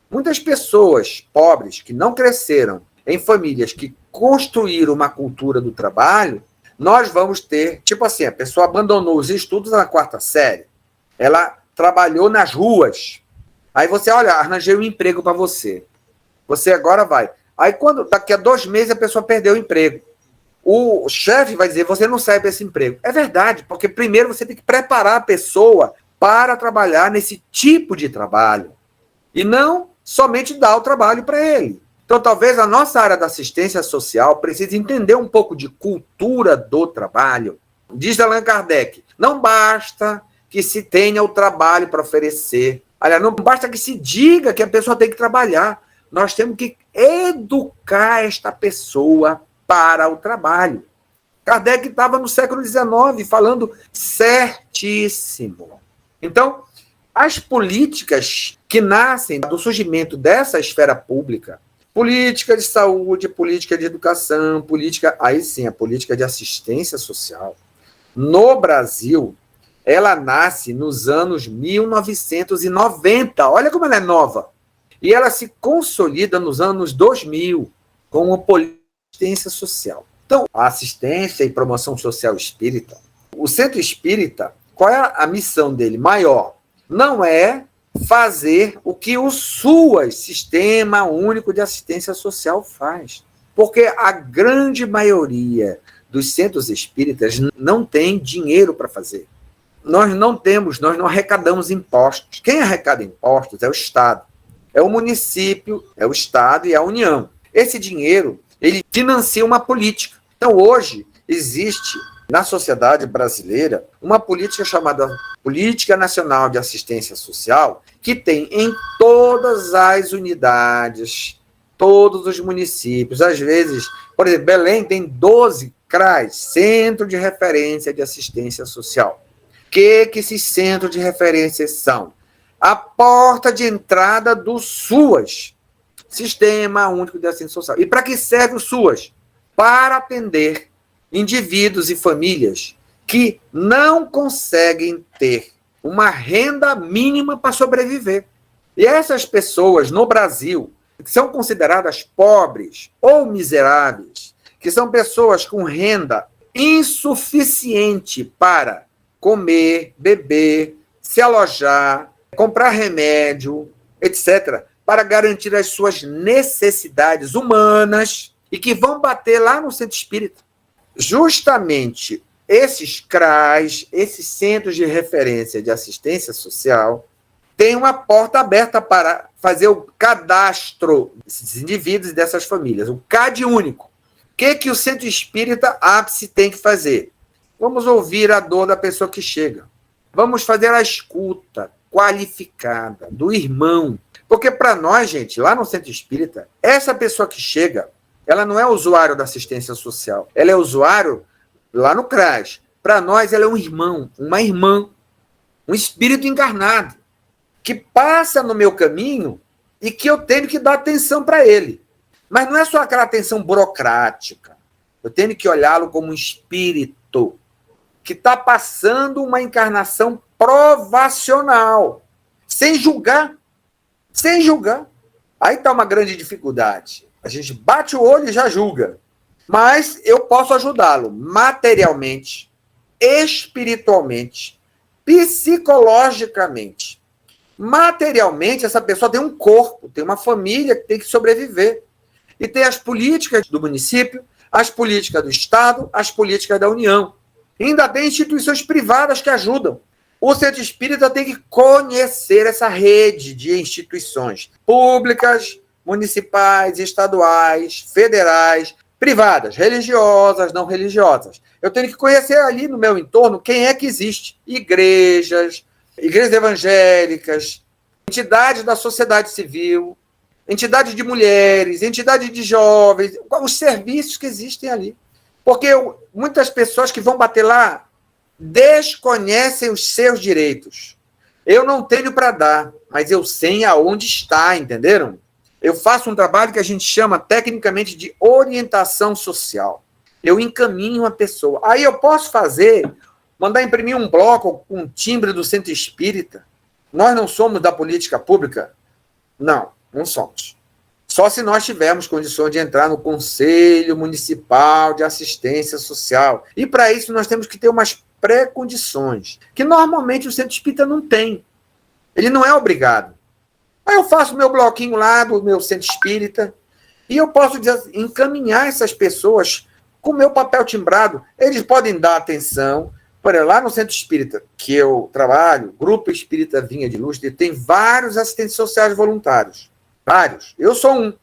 Muitas pessoas pobres que não cresceram em famílias que construíram uma cultura do trabalho, nós vamos ter, tipo assim, a pessoa abandonou os estudos na 4ª série, ela trabalhou nas ruas. Aí você, olha, arranjei um emprego para você. Você agora vai Aí, daqui a 2 meses, a pessoa perdeu o emprego. O chefe vai dizer, você não serve para esse emprego. É verdade, porque primeiro você tem que preparar a pessoa para trabalhar nesse tipo de trabalho. E não somente dar o trabalho para ele. Então, talvez a nossa área da assistência social precise entender um pouco de cultura do trabalho. Diz Allan Kardec, não basta que se tenha o trabalho para oferecer. Aliás, não basta que se diga que a pessoa tem que trabalhar. Nós temos que educar esta pessoa para o trabalho. Kardec estava no século XIX falando certíssimo. Então, as políticas que nascem do surgimento dessa esfera pública, política de saúde, política de educação, política, aí sim, a política de assistência social, no Brasil, ela nasce nos anos 1990. Olha como ela é nova. E ela se consolida nos anos 2000, com a assistência social. Então, a assistência e promoção social espírita, o centro espírita, qual é a missão dele? Maior. Não é fazer o que o SUAS, Sistema Único de Assistência Social, faz. Porque a grande maioria dos centros espíritas não tem dinheiro para fazer. Nós não arrecadamos impostos. Quem arrecada impostos é o Estado. É o município, é o Estado e a União. Esse dinheiro, ele financia uma política. Então, hoje, existe na sociedade brasileira uma política chamada Política Nacional de Assistência Social, que tem em todas as unidades, todos os municípios. Às vezes, por exemplo, Belém tem 12 CRAs, Centro de Referência de Assistência Social. O que esses centros de referência são? A porta de entrada do SUAS, Sistema Único de Assistência Social. E para que serve o SUAS? Para atender indivíduos e famílias que não conseguem ter uma renda mínima para sobreviver. E essas pessoas no Brasil, que são consideradas pobres ou miseráveis, que são pessoas com renda insuficiente para comer, beber, se alojar, comprar remédio, etc., para garantir as suas necessidades humanas e que vão bater lá no centro espírita. Justamente esses CRAs, esses centros de referência de assistência social, têm uma porta aberta para fazer o cadastro desses indivíduos e dessas famílias, o CAD único. O que o centro espírita ápice tem que fazer? Vamos ouvir a dor da pessoa que chega. Vamos fazer a escuta qualificada do irmão. Porque para nós, gente, lá no centro espírita, essa pessoa que chega, ela não é usuário da assistência social. Ela é usuário lá no CRAS. Para nós, ela é um irmão, uma irmã, um espírito encarnado, que passa no meu caminho e que eu tenho que dar atenção para ele. Mas não é só aquela atenção burocrática. Eu tenho que olhá-lo como um espírito que está passando uma encarnação provacional, sem julgar. Sem julgar. Aí está uma grande dificuldade. A gente bate o olho e já julga. Mas eu posso ajudá-lo materialmente, espiritualmente, psicologicamente. Materialmente, essa pessoa tem um corpo, tem uma família que tem que sobreviver. E tem as políticas do município, as políticas do Estado, as políticas da União. E ainda tem instituições privadas que ajudam. O centro espírita tem que conhecer essa rede de instituições públicas, municipais, estaduais, federais, privadas, religiosas, não religiosas. Eu tenho que conhecer ali no meu entorno quem é que existe. Igrejas evangélicas, entidades da sociedade civil, entidades de mulheres, entidades de jovens, os serviços que existem ali. Porque muitas pessoas que vão bater lá desconhecem os seus direitos. Eu não tenho para dar, mas eu sei aonde está, entenderam? Eu faço um trabalho que a gente chama tecnicamente de orientação social. Eu encaminho a pessoa. Aí eu posso mandar imprimir um bloco com timbre do centro espírita. Nós não somos da política pública? Não somos. Só se nós tivermos condições de entrar no Conselho Municipal de Assistência Social. E para isso nós temos que ter umas pré-condições, que normalmente o centro espírita não tem. Ele não é obrigado. Aí eu faço meu bloquinho lá do meu centro espírita, E eu posso dizer, encaminhar essas pessoas com o meu papel timbrado. Eles podem dar atenção. Por exemplo, lá no Centro Espírita, que eu trabalho, Grupo Espírita Vinha de Luz, tem vários assistentes sociais voluntários. Vários. Eu sou um.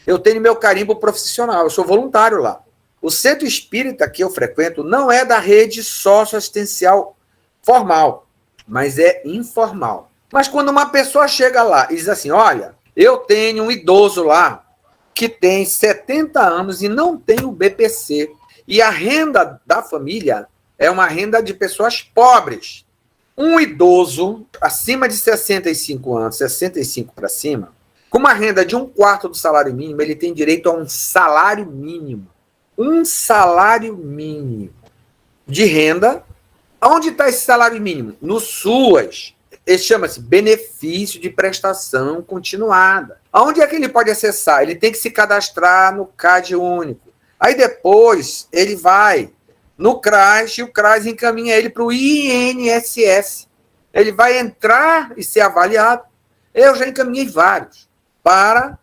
Eu tenho meu carimbo profissional, eu sou voluntário lá. O Centro Espírita que eu frequento não é da rede socioassistencial formal, mas é informal. Mas quando uma pessoa chega lá e diz assim, olha, eu tenho um idoso lá que tem 70 anos e não tem o BPC, e a renda da família é uma renda de pessoas pobres. Um idoso acima de 65 anos, 65 para cima, com uma renda de 1/4 do salário mínimo, ele tem direito a um salário mínimo. Um salário mínimo de renda. Onde está esse salário mínimo? No SUAS. Ele chama-se benefício de prestação continuada. Aonde é que ele pode acessar? Ele tem que se cadastrar no CAD único. Aí depois ele vai no CRAS e o CRAS encaminha ele para o INSS. Ele vai entrar e ser avaliado. Eu já encaminhei vários para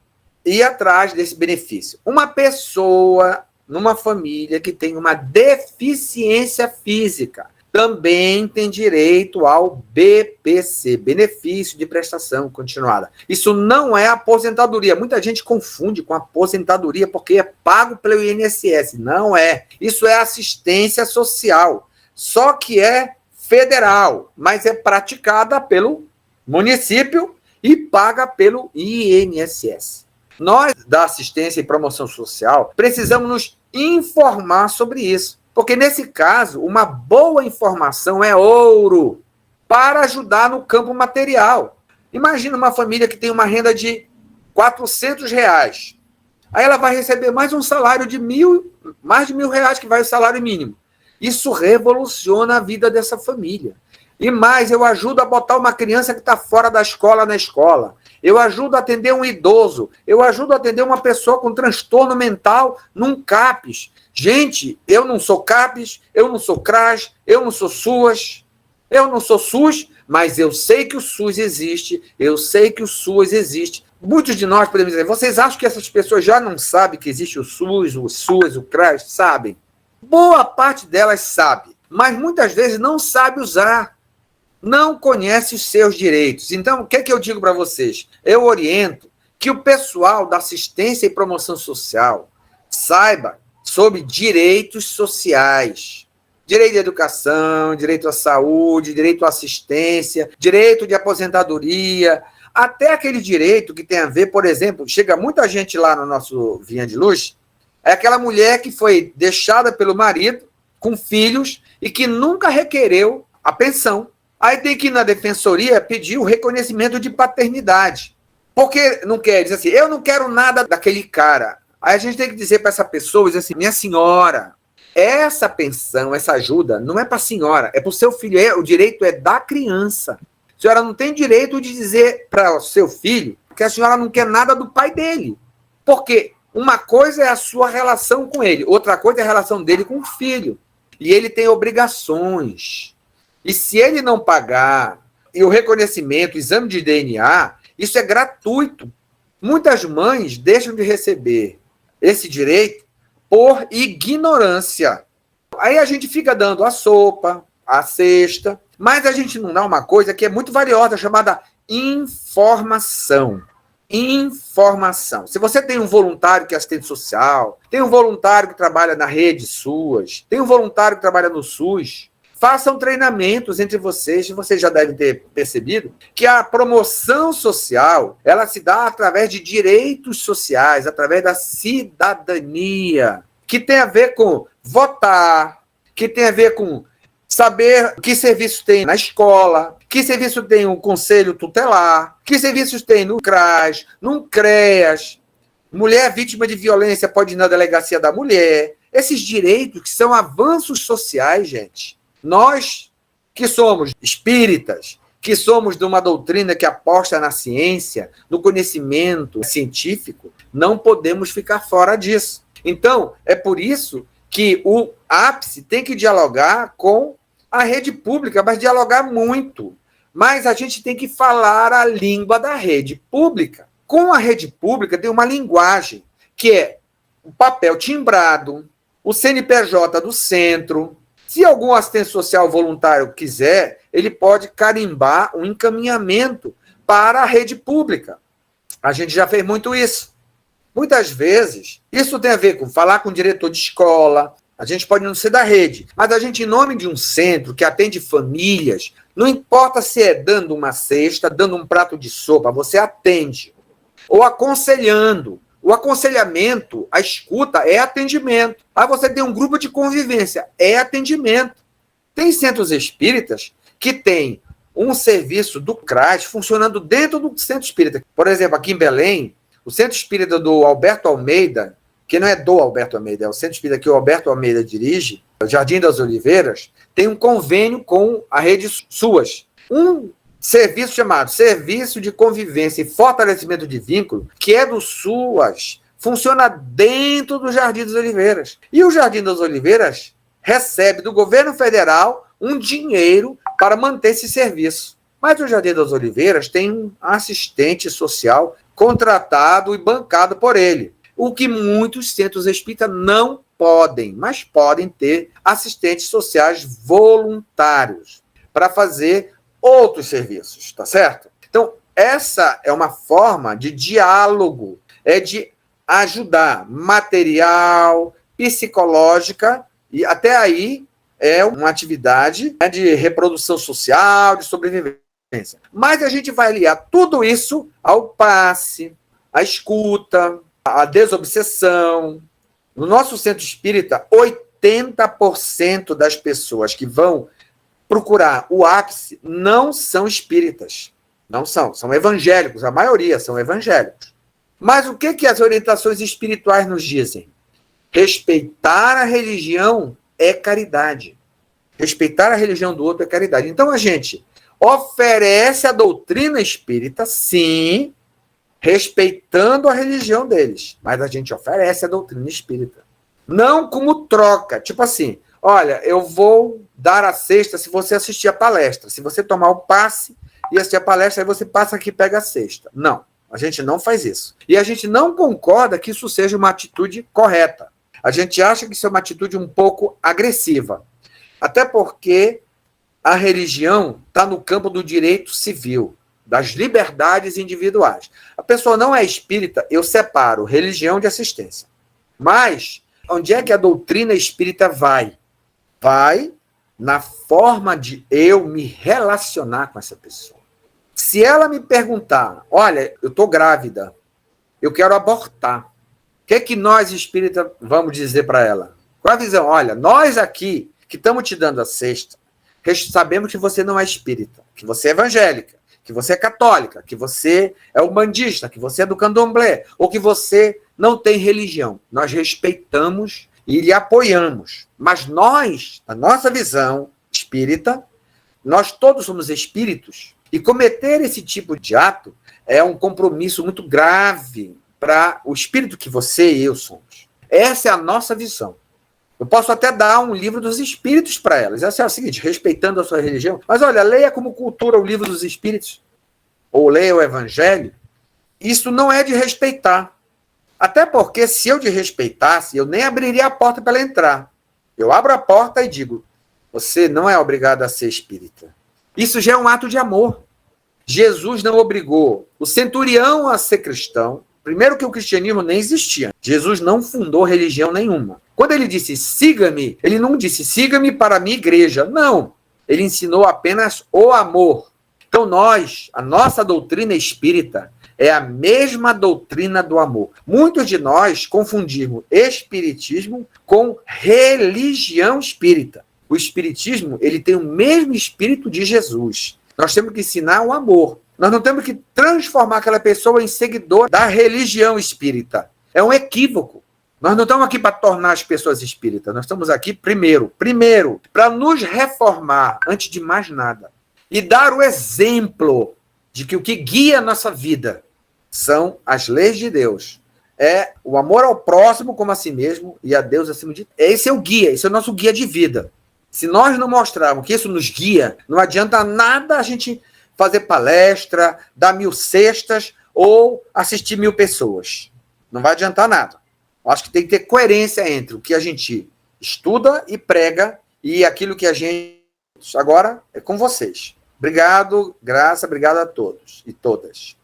ir atrás desse benefício. Uma pessoa numa família que tem uma deficiência física também tem direito ao BPC, benefício de prestação continuada. Isso não é aposentadoria. Muita gente confunde com aposentadoria porque é pago pelo INSS. Não é. Isso é assistência social. Só que é federal, mas é praticada pelo município e paga pelo INSS. Nós, da assistência e promoção social, precisamos nos informar sobre isso. Porque, nesse caso, uma boa informação é ouro para ajudar no campo material. Imagina uma família que tem uma renda de R$400. Aí ela vai receber mais um salário de mais de R$1.000, que vai o salário mínimo. Isso revoluciona a vida dessa família. E mais, eu ajudo a botar uma criança que está fora da escola na escola. Eu ajudo a atender um idoso. Eu ajudo a atender uma pessoa com transtorno mental num CAPS. Gente, eu não sou CAPS, eu não sou CRAS, eu não sou SUAS, eu não sou SUS, mas eu sei que o SUS existe, eu sei que o SUAS existe. Muitos de nós podemos dizer, vocês acham que essas pessoas já não sabem que existe o SUS, o CRAS? Sabem. Boa parte delas sabe, mas muitas vezes não sabe usar. Não conhece os seus direitos. Então, o que é que eu digo para vocês? Eu oriento que o pessoal da assistência e promoção social saiba sobre direitos sociais. Direito à educação, direito à saúde, direito à assistência, direito de aposentadoria, até aquele direito que tem a ver, por exemplo, chega muita gente lá no nosso Vinha de Luz, é aquela mulher que foi deixada pelo marido com filhos e que nunca requereu a pensão. Aí tem que ir na defensoria pedir o reconhecimento de paternidade. Porque não quer dizer assim, eu não quero nada daquele cara. Aí a gente tem que dizer para essa pessoa, dizer assim, minha senhora, essa pensão, essa ajuda, não é para a senhora, é para o seu filho. O direito é da criança. A senhora não tem direito de dizer para o seu filho que a senhora não quer nada do pai dele. Porque uma coisa é a sua relação com ele, outra coisa é a relação dele com o filho. E ele tem obrigações. E se ele não pagar, e o reconhecimento, o exame de DNA, isso é gratuito. Muitas mães deixam de receber esse direito por ignorância. Aí a gente fica dando a sopa, a cesta, mas a gente não dá uma coisa que é muito valiosa, chamada informação. Informação. Se você tem um voluntário que é assistente social, tem um voluntário que trabalha na rede SUAS, tem um voluntário que trabalha no SUS, façam treinamentos entre vocês. Vocês já devem ter percebido que a promoção social, ela se dá através de direitos sociais, através da cidadania, que tem a ver com votar, que tem a ver com saber que serviço tem na escola, que serviço tem o conselho tutelar, que serviços tem no CRAS, no CREAS. Mulher vítima de violência pode ir na delegacia da mulher. Esses direitos que são avanços sociais, gente. Nós, que somos espíritas, que somos de uma doutrina que aposta na ciência, no conhecimento científico, não podemos ficar fora disso. Então, é por isso que o ápice tem que dialogar com a rede pública, mas dialogar muito. Mas a gente tem que falar a língua da rede pública. Com a rede pública tem uma linguagem que é o papel timbrado, o CNPJ do centro. Se algum assistente social voluntário quiser, ele pode carimbar um encaminhamento para a rede pública. A gente já fez muito isso. Muitas vezes, isso tem a ver com falar com o diretor de escola. A gente pode não ser da rede, mas a gente, em nome de um centro que atende famílias, não importa se é dando uma cesta, dando um prato de sopa, você atende. Ou aconselhando. O aconselhamento, a escuta, é atendimento. Aí você tem um grupo de convivência, é atendimento. Tem centros espíritas que têm um serviço do CRAS funcionando dentro do centro espírita. Por exemplo, aqui em Belém, o centro espírita do Alberto Almeida, que não é do Alberto Almeida, é o centro espírita que o Alberto Almeida dirige, o Jardim das Oliveiras, tem um convênio com a rede SUAS. Um serviço chamado Serviço de Convivência e Fortalecimento de Vínculo, que é do SUAS, funciona dentro do Jardim das Oliveiras. E o Jardim das Oliveiras recebe do governo federal um dinheiro para manter esse serviço. Mas o Jardim das Oliveiras tem um assistente social contratado e bancado por ele. O que muitos centros espíritas não podem, mas podem ter assistentes sociais voluntários para fazer outros serviços, tá certo? Então, essa é uma forma de diálogo, é de ajudar material, psicológica, e até aí é uma atividade de reprodução social, de sobrevivência. Mas a gente vai aliar tudo isso ao passe, à escuta, à desobsessão. No nosso centro espírita, 80% das pessoas que vão procurar o ápice não são espíritas. Não são evangélicos, a maioria são evangélicos. Mas o que as orientações espirituais nos dizem? Respeitar a religião é caridade. Respeitar a religião do outro é caridade. Então a gente oferece a doutrina espírita, sim, respeitando a religião deles. Mas a gente oferece a doutrina espírita. Não como troca. Tipo assim, olha, eu vou dar a cesta se você assistir a palestra. Se você tomar o passe e assistir a palestra, aí você passa aqui e pega a cesta. Não, a gente não faz isso. E a gente não concorda que isso seja uma atitude correta. A gente acha que isso é uma atitude um pouco agressiva. Até porque a religião está no campo do direito civil, das liberdades individuais. A pessoa não é espírita, eu separo religião de assistência. Mas onde é que a doutrina espírita vai? Vai na forma de eu me relacionar com essa pessoa. Se ela me perguntar, olha, eu estou grávida, eu quero abortar, o que nós espíritas vamos dizer para ela? Qual a visão? Olha, nós aqui que estamos te dando a cesta, sabemos que você não é espírita, que você é evangélica, que você é católica, que você é umbandista, que você é do candomblé, ou que você não tem religião. Nós respeitamos e lhe apoiamos. Mas nós, a nossa visão espírita, nós todos somos espíritos, e cometer esse tipo de ato é um compromisso muito grave para o espírito que você e eu somos. Essa é a nossa visão. Eu posso até dar um livro dos espíritos para elas. Essa é o seguinte, respeitando a sua religião. Mas olha, leia como cultura o livro dos espíritos, ou leia o evangelho. Isso não é de respeitar. Até porque se eu de respeitasse, eu nem abriria a porta para ela entrar. Eu abro a porta e digo, você não é obrigado a ser espírita. Isso já é um ato de amor. Jesus não obrigou o centurião a ser cristão. Primeiro que o cristianismo nem existia. Jesus não fundou religião nenhuma. Quando ele disse, siga-me, ele não disse, siga-me para a minha igreja. Não. Ele ensinou apenas o amor. Então a nossa doutrina espírita é a mesma doutrina do amor. Muitos de nós confundimos espiritismo com religião espírita. O espiritismo, ele tem o mesmo espírito de Jesus. Nós temos que ensinar o amor. Nós não temos que transformar aquela pessoa em seguidor da religião espírita. É um equívoco. Nós não estamos aqui para tornar as pessoas espíritas. Nós estamos aqui, primeiro, para nos reformar, antes de mais nada. E dar o exemplo de que o que guia a nossa vida são as leis de Deus. É o amor ao próximo como a si mesmo e a Deus acima de tudo. Esse é o guia, esse é o nosso guia de vida. Se nós não mostrarmos que isso nos guia, não adianta nada a gente fazer palestra, dar 1000 cestas ou assistir 1000 pessoas. Não vai adiantar nada. Acho que tem que ter coerência entre o que a gente estuda e prega e aquilo que a gente... Agora é com vocês. Obrigado, Graça, obrigado a todos e todas.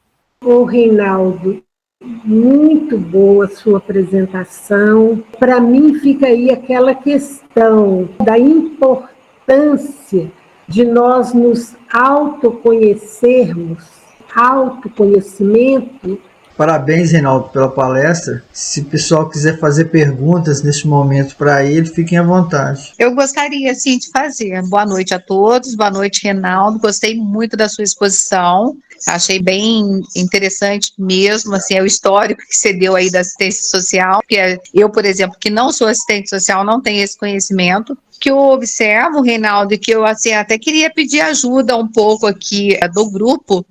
Ô, Reinaldo, muito boa a sua apresentação. Para mim fica aí aquela questão da importância de nós nos autoconhecermos, autoconhecimento. Parabéns, Reinaldo, pela palestra. Se o pessoal quiser fazer perguntas neste momento para ele, fiquem à vontade. Eu gostaria, sim, de fazer. Boa noite a todos, boa noite, Reinaldo. Gostei muito da sua exposição. Achei bem interessante mesmo, assim, o histórico que você deu aí da assistência social. Porque eu, por exemplo, que não sou assistente social, não tenho esse conhecimento. Que eu observo, Reinaldo, e que eu, assim, até queria pedir ajuda um pouco aqui do grupo,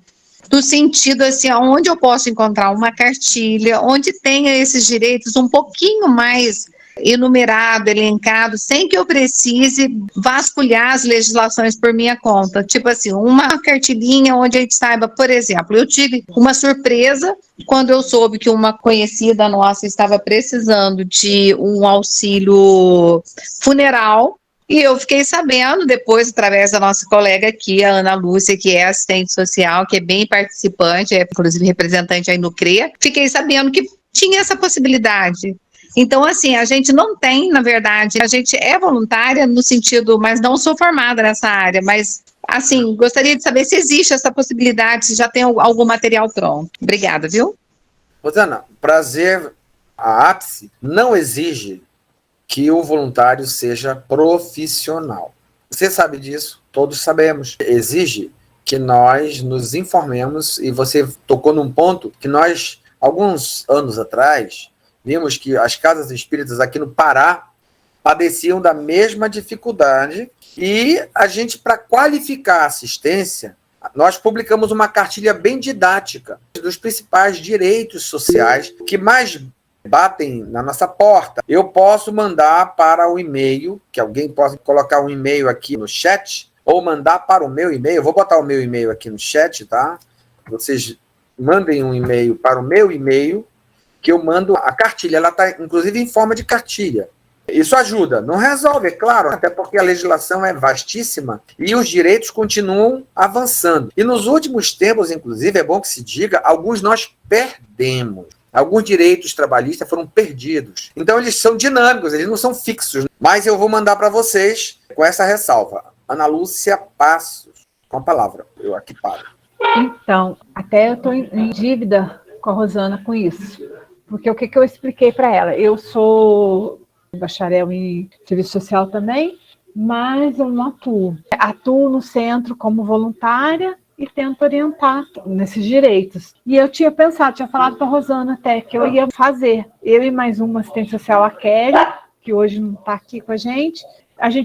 no sentido, assim, onde eu posso encontrar uma cartilha, onde tenha esses direitos um pouquinho mais enumerado, elencado, sem que eu precise vasculhar as legislações por minha conta. Tipo assim, uma cartilhinha onde a gente saiba, por exemplo, eu tive uma surpresa quando eu soube que uma conhecida nossa estava precisando de um auxílio funeral. E eu fiquei sabendo depois, através da nossa colega aqui, a Ana Lúcia, que é assistente social, que é bem participante, é inclusive representante aí no CREA, fiquei sabendo que tinha essa possibilidade. Então, assim, a gente não tem, na verdade, a gente é voluntária no sentido, mas não sou formada nessa área, mas, assim, gostaria de saber se existe essa possibilidade, se já tem algum material pronto. Obrigada, viu? Rosana, prazer, a ápice não exige que o voluntário seja profissional. Você sabe disso, todos sabemos. Exige que nós nos informemos, e você tocou num ponto que nós, alguns anos atrás, vimos que as casas espíritas aqui no Pará padeciam da mesma dificuldade e a gente, para qualificar a assistência, nós publicamos uma cartilha bem didática dos principais direitos sociais que mais batem na nossa porta. Eu posso mandar para o e-mail, que alguém possa colocar um e-mail aqui no chat, ou mandar para o meu e-mail. Eu vou botar o meu e-mail aqui no chat, tá? Vocês mandem um e-mail para o meu e-mail, que eu mando a cartilha. Ela está, inclusive, em forma de cartilha. Isso ajuda. Não resolve, é claro, até porque a legislação é vastíssima e os direitos continuam avançando. E nos últimos tempos, inclusive, é bom que se diga, alguns nós perdemos. Alguns direitos trabalhistas foram perdidos. Então, eles são dinâmicos, eles não são fixos. Mas eu vou mandar para vocês com essa ressalva. Ana Lúcia Passos, com a palavra. Eu aqui paro. Então, até eu estou em dívida com a Rosana com isso. Porque o que eu expliquei para ela? Eu sou bacharel em serviço social também, mas eu não atuo. Atuo no centro como voluntária e tento orientar nesses direitos. E eu tinha pensado, tinha falado para a Rosana até, que eu ia fazer. Eu e mais uma assistente social, a Kelly, que hoje não está aqui com a gente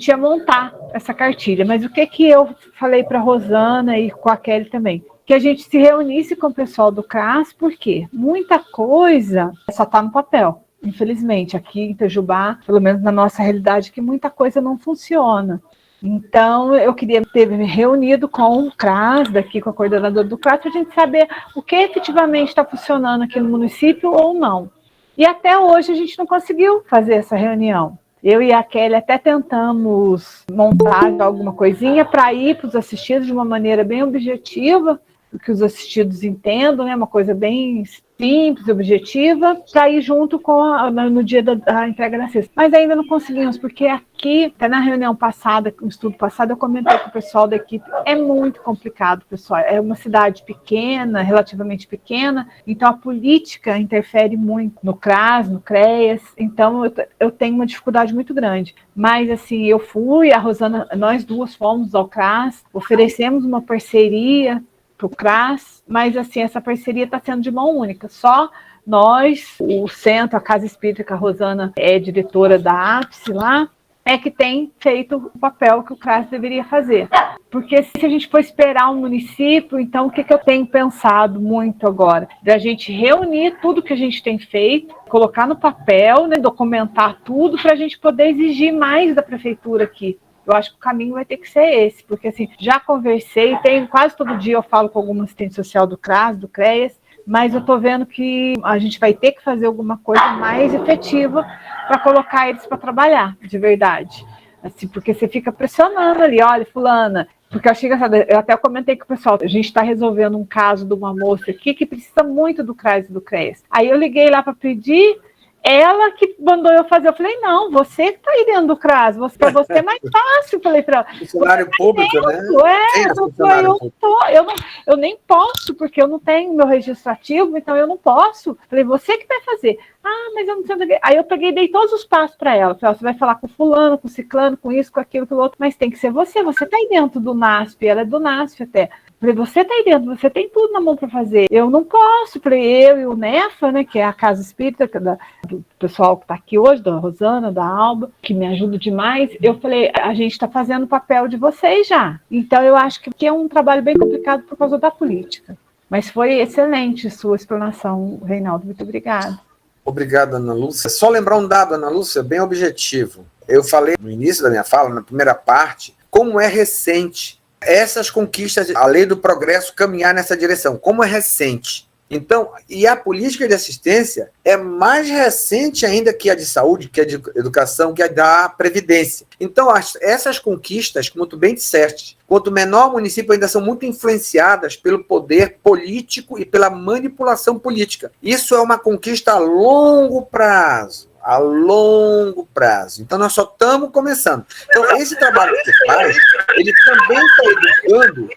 ia montar essa cartilha. Mas o que eu falei para a Rosana e com a Kelly também? Que a gente se reunisse com o pessoal do CRAS, porque muita coisa só está no papel. Infelizmente, aqui em Itajubá, pelo menos na nossa realidade, que muita coisa não funciona. Então, eu queria ter reunido com o CRAS, daqui com a coordenadora do CRAS, para a gente saber o que efetivamente está funcionando aqui no município ou não. E até hoje a gente não conseguiu fazer essa reunião. Eu e a Kelly até tentamos montar alguma coisinha para ir para os assistidos de uma maneira bem objetiva, que os assistidos entendam, né, uma coisa bem simples, objetiva, para ir junto com no dia da entrega da cesta. Mas ainda não conseguimos, porque aqui, até na reunião passada, no estudo passado, eu comentei com o pessoal da equipe, é muito complicado, pessoal. É uma cidade pequena, relativamente pequena, então a política interfere muito no CRAS, no CREAS, então eu tenho uma dificuldade muito grande. Mas, assim, eu fui, a Rosana, nós duas fomos ao CRAS, oferecemos uma parceria para o CRAS, mas assim, essa parceria está sendo de mão única, só nós, o centro, a Casa Espírita, que a Rosana é diretora da ápice lá, é que tem feito o papel que o CRAS deveria fazer. Porque se a gente for esperar um município, então o que eu tenho pensado muito agora? Da gente reunir tudo que a gente tem feito, colocar no papel, né, documentar tudo, para a gente poder exigir mais da prefeitura aqui. Eu acho que o caminho vai ter que ser esse, porque assim, já conversei, quase todo dia eu falo com alguma assistente social do CRAS, do CREAS, mas eu estou vendo que a gente vai ter que fazer alguma coisa mais efetiva para colocar eles para trabalhar, de verdade. Assim, porque você fica pressionando ali, olha, fulana, porque eu achei engraçado, eu até comentei com o pessoal, a gente está resolvendo um caso de uma moça aqui que precisa muito do CRAS e do CREAS. Aí eu liguei lá para pedir, ela que mandou eu fazer. Eu falei, não, você que está aí dentro do CRAS, para você é mais fácil. Falei para ela. Funcionário público, dentro, né? Eu nem posso, porque eu não tenho meu registro ativo, então eu não posso. Falei, você que vai fazer. Ah, mas eu não sei o que. Aí eu peguei e dei todos os passos para ela. Falei, você vai falar com fulano, com ciclano, com isso, com aquilo, com o outro, mas tem que ser você está aí dentro do NASP, ela é do NASP até. Falei, você tá aí dentro, você tem tudo na mão para fazer. Eu não posso. Falei, eu e o NEFA, né, que é a Casa Espírita do pessoal que está aqui hoje, da Rosana, da Alba, que me ajuda demais. Eu falei, a gente está fazendo o papel de vocês já. Então eu acho que é um trabalho bem complicado por causa da política. Mas foi excelente sua explanação, Reinaldo. Muito obrigada. Obrigado, Ana Lúcia. Só lembrar um dado, Ana Lúcia, bem objetivo. Eu falei no início da minha fala, na primeira parte, como é recente essas conquistas, a lei do progresso caminhar nessa direção, como é recente. Então, e a política de assistência é mais recente ainda que a de saúde, que a de educação, que a da previdência. Então, essas conquistas, como tu bem disseste, quanto menor o município, ainda são muito influenciadas pelo poder político e pela manipulação política. Isso é uma conquista a longo prazo. A longo prazo. Então, nós só estamos começando. Então, esse trabalho que você faz, ele também está educando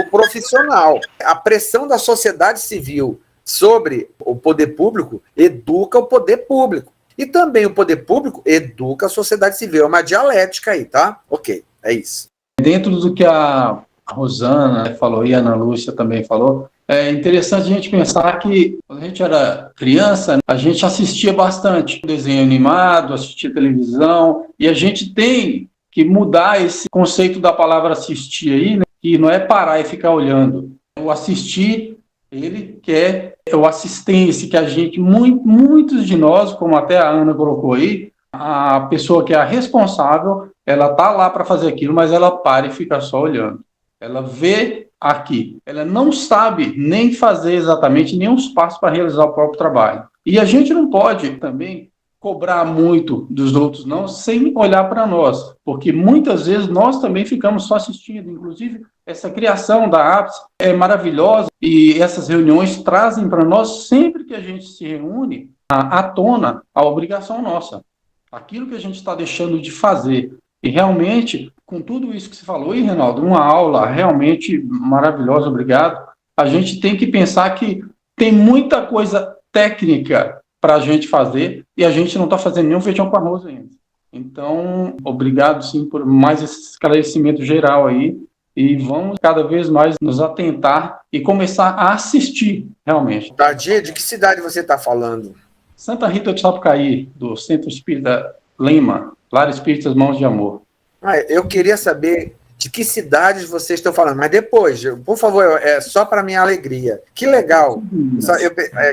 o profissional. A pressão da sociedade civil sobre o poder público educa o poder público. E também o poder público educa a sociedade civil. É uma dialética aí, tá? Ok, é isso. Dentro do que a Rosana falou e a Ana Lúcia também falou, é interessante a gente pensar que, quando a gente era criança, a gente assistia bastante desenho animado, assistia televisão, e a gente tem que mudar esse conceito da palavra assistir aí, né, que não é parar e ficar olhando. O assistir, ele quer o assistência, que a gente, muitos de nós, como até a Ana colocou aí, a pessoa que é a responsável, ela está lá para fazer aquilo, mas ela para e fica só olhando. Ela vê aqui. Ela não sabe nem fazer exatamente nenhum passos para realizar o próprio trabalho. E a gente não pode também cobrar muito dos outros, não, sem olhar para nós, porque muitas vezes nós também ficamos só assistindo. Inclusive, essa criação da APS é maravilhosa e essas reuniões trazem para nós, sempre que a gente se reúne, à tona a obrigação nossa. Aquilo que a gente está deixando de fazer. E realmente, com tudo isso que você falou, e Reinaldo, uma aula realmente maravilhosa, obrigado. A gente tem que pensar que tem muita coisa técnica para a gente fazer e a gente não está fazendo nenhum feijão com arroz ainda. Então, obrigado sim por mais esse esclarecimento geral aí e vamos cada vez mais nos atentar e começar a assistir realmente. Tardia, de que cidade você está falando? Santa Rita de Sapucaí, do Centro Espírita Lima, Lar Espíritas Mãos de Amor. Eu queria saber de que cidades vocês estão falando, mas depois, por favor, é só para minha alegria. Que legal,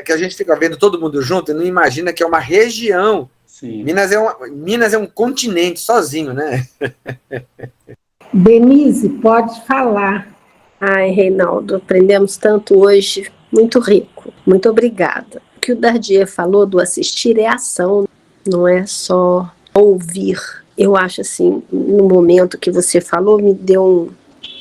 que a gente fica vendo todo mundo junto e não imagina que é uma região. Sim. Minas é um continente sozinho, né? Denise, pode falar. Ai, Reinaldo, aprendemos tanto hoje, muito rico. Muito obrigada. O que o Dardier falou do assistir é ação, não é só ouvir. Eu acho assim, no momento que você falou, me deu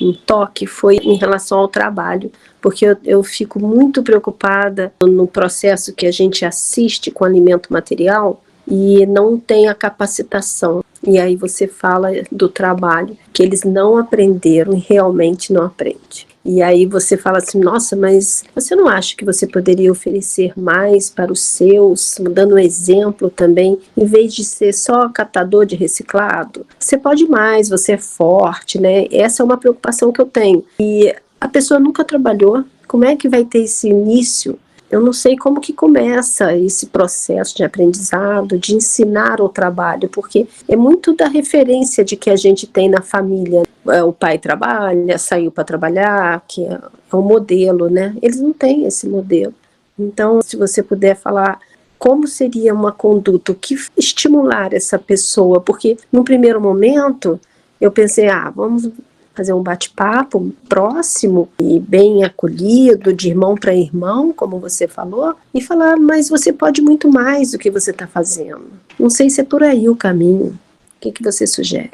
um toque, foi em relação ao trabalho, porque eu fico muito preocupada no processo que a gente assiste com alimento material e não tem a capacitação. E aí você fala do trabalho, que eles não aprenderam e realmente não aprendem. E aí você fala assim, nossa, mas você não acha que você poderia oferecer mais para os seus, dando um exemplo também, em vez de ser só catador de reciclado? Você pode mais, você é forte, né? Essa é uma preocupação que eu tenho. E a pessoa nunca trabalhou, como é que vai ter esse início? Eu não sei como que começa esse processo de aprendizado, de ensinar o trabalho, porque é muito da referência de que a gente tem na família. O pai trabalha, saiu para trabalhar, que é um modelo, né? Eles não têm esse modelo. Então, se você puder falar como seria uma conduta, o que estimular essa pessoa, porque no primeiro momento eu pensei, vamos fazer um bate-papo próximo e bem acolhido, de irmão para irmão, como você falou, e falar, mas você pode muito mais do que você está fazendo. Não sei se é por aí o caminho. O que você sugere?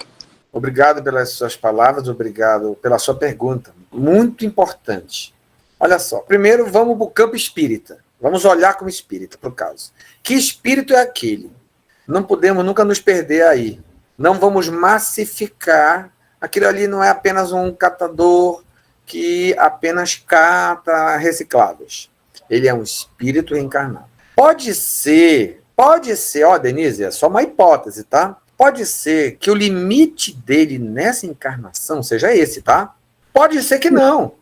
Obrigado pelas suas palavras, obrigado pela sua pergunta. Muito importante. Olha só, primeiro vamos para o campo espírita. Vamos olhar como espírita, para o caso. Que espírito é aquele? Não podemos nunca nos perder aí. Não vamos massificar. Aquilo ali não é apenas um catador que apenas cata recicláveis. Ele é um espírito reencarnado. Pode ser, ó, Denise, é só uma hipótese, tá? Pode ser que o limite dele nessa encarnação seja esse, tá? Pode ser que não.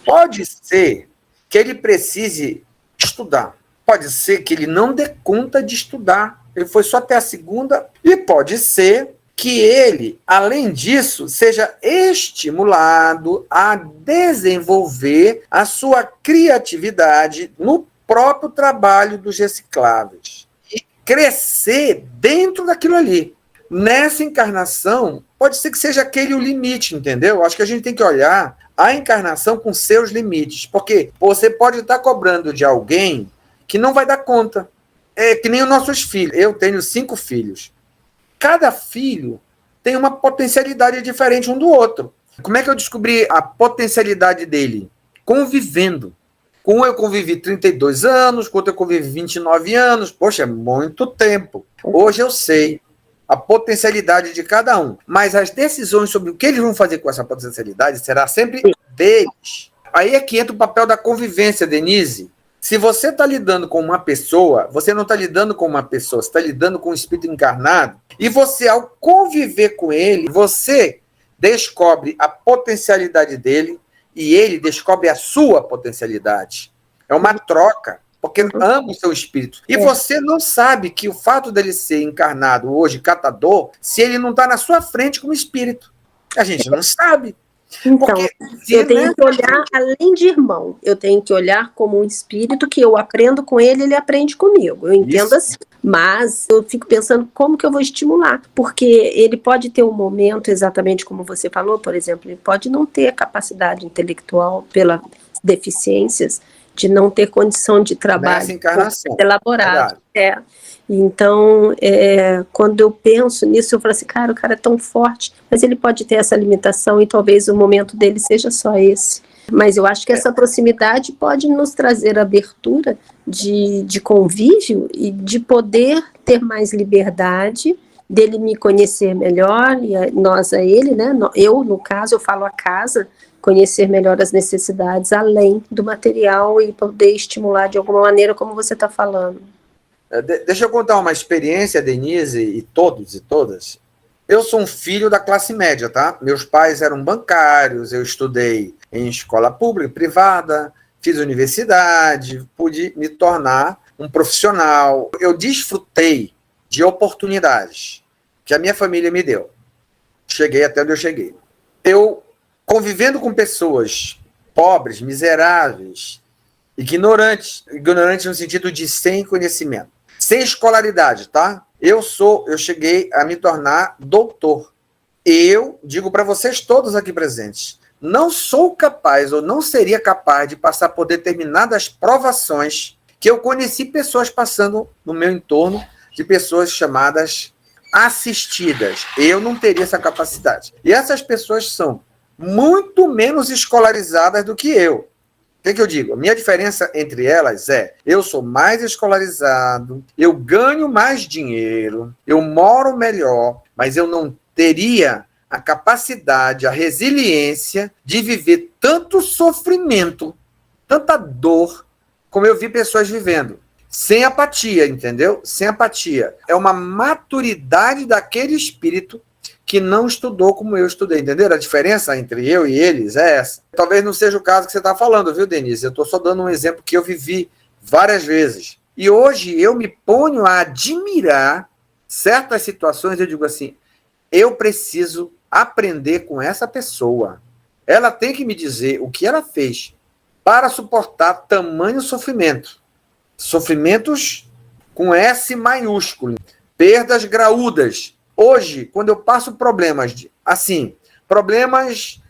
Pode ser que ele precise estudar. Pode ser que ele não dê conta de estudar. Ele foi só até a segunda. E pode ser que ele, além disso, seja estimulado a desenvolver a sua criatividade no próprio trabalho dos recicláveis. E crescer dentro daquilo ali. Nessa encarnação, pode ser que seja aquele o limite, entendeu? Acho que a gente tem que olhar a encarnação com seus limites. Porque você pode estar cobrando de alguém que não vai dar conta. É que nem os nossos filhos. Eu tenho 5 filhos. Cada filho tem uma potencialidade diferente um do outro. Como é que eu descobri a potencialidade dele? Convivendo. Com um eu convivi 32 anos, com outro eu convivi 29 anos. Poxa, é muito tempo. Hoje eu sei a potencialidade de cada um. Mas as decisões sobre o que eles vão fazer com essa potencialidade será sempre deles. Aí é que entra o papel da convivência, Denise. Se você está lidando com uma pessoa, você não está lidando com uma pessoa, você está lidando com um espírito encarnado, e você, ao conviver com ele, você descobre a potencialidade dele e ele descobre a sua potencialidade. É uma troca, porque ama o seu espírito. E você não sabe que o fato dele ser encarnado hoje, catador, se ele não está na sua frente como espírito. A gente não sabe. Então, eu tenho que olhar além de irmão, eu tenho que olhar como um espírito que eu aprendo com ele, ele aprende comigo, eu entendo assim, mas eu fico pensando como que eu vou estimular, porque ele pode ter um momento, exatamente como você falou, por exemplo, ele pode não ter a capacidade intelectual pelas deficiências, de não ter condição de trabalho elaborado. Então, quando eu penso nisso, eu falo assim, cara, o cara é tão forte, mas ele pode ter essa limitação e talvez o momento dele seja só esse. Mas eu acho que essa proximidade pode nos trazer abertura de convívio e de poder ter mais liberdade, dele me conhecer melhor, e nós a ele, né? Eu, no caso, eu falo a casa, conhecer melhor as necessidades além do material e poder estimular de alguma maneira, como você está falando. Deixa eu contar uma experiência, Denise, e todos e todas. Eu sou um filho da classe média, tá? Meus pais eram bancários, eu estudei em escola pública, privada, fiz universidade, pude me tornar um profissional. Eu desfrutei de oportunidades que a minha família me deu. Cheguei até onde eu cheguei. Eu, convivendo com pessoas pobres, miseráveis, ignorantes no sentido de sem conhecimento, sem escolaridade, tá? Eu cheguei a me tornar doutor. Eu digo para vocês todos aqui presentes, não sou capaz ou não seria capaz de passar por determinadas provações que eu conheci pessoas passando no meu entorno, de pessoas chamadas assistidas. Eu não teria essa capacidade. E essas pessoas são muito menos escolarizadas do que eu. O que eu digo? A minha diferença entre elas é, eu sou mais escolarizado, eu ganho mais dinheiro, eu moro melhor, mas eu não teria a capacidade, a resiliência de viver tanto sofrimento, tanta dor, como eu vi pessoas vivendo. Sem apatia, entendeu? Sem apatia. É uma maturidade daquele espírito que não estudou como eu estudei, entenderam? A diferença entre eu e eles é essa. Talvez não seja o caso que você está falando, viu, Denise? Eu estou só dando um exemplo que eu vivi várias vezes. E hoje eu me ponho a admirar certas situações, eu digo assim, eu preciso aprender com essa pessoa. Ela tem que me dizer o que ela fez para suportar tamanho sofrimento. Sofrimentos com S maiúsculo. Perdas graúdas. Hoje, quando eu passo problemas, assim, problemas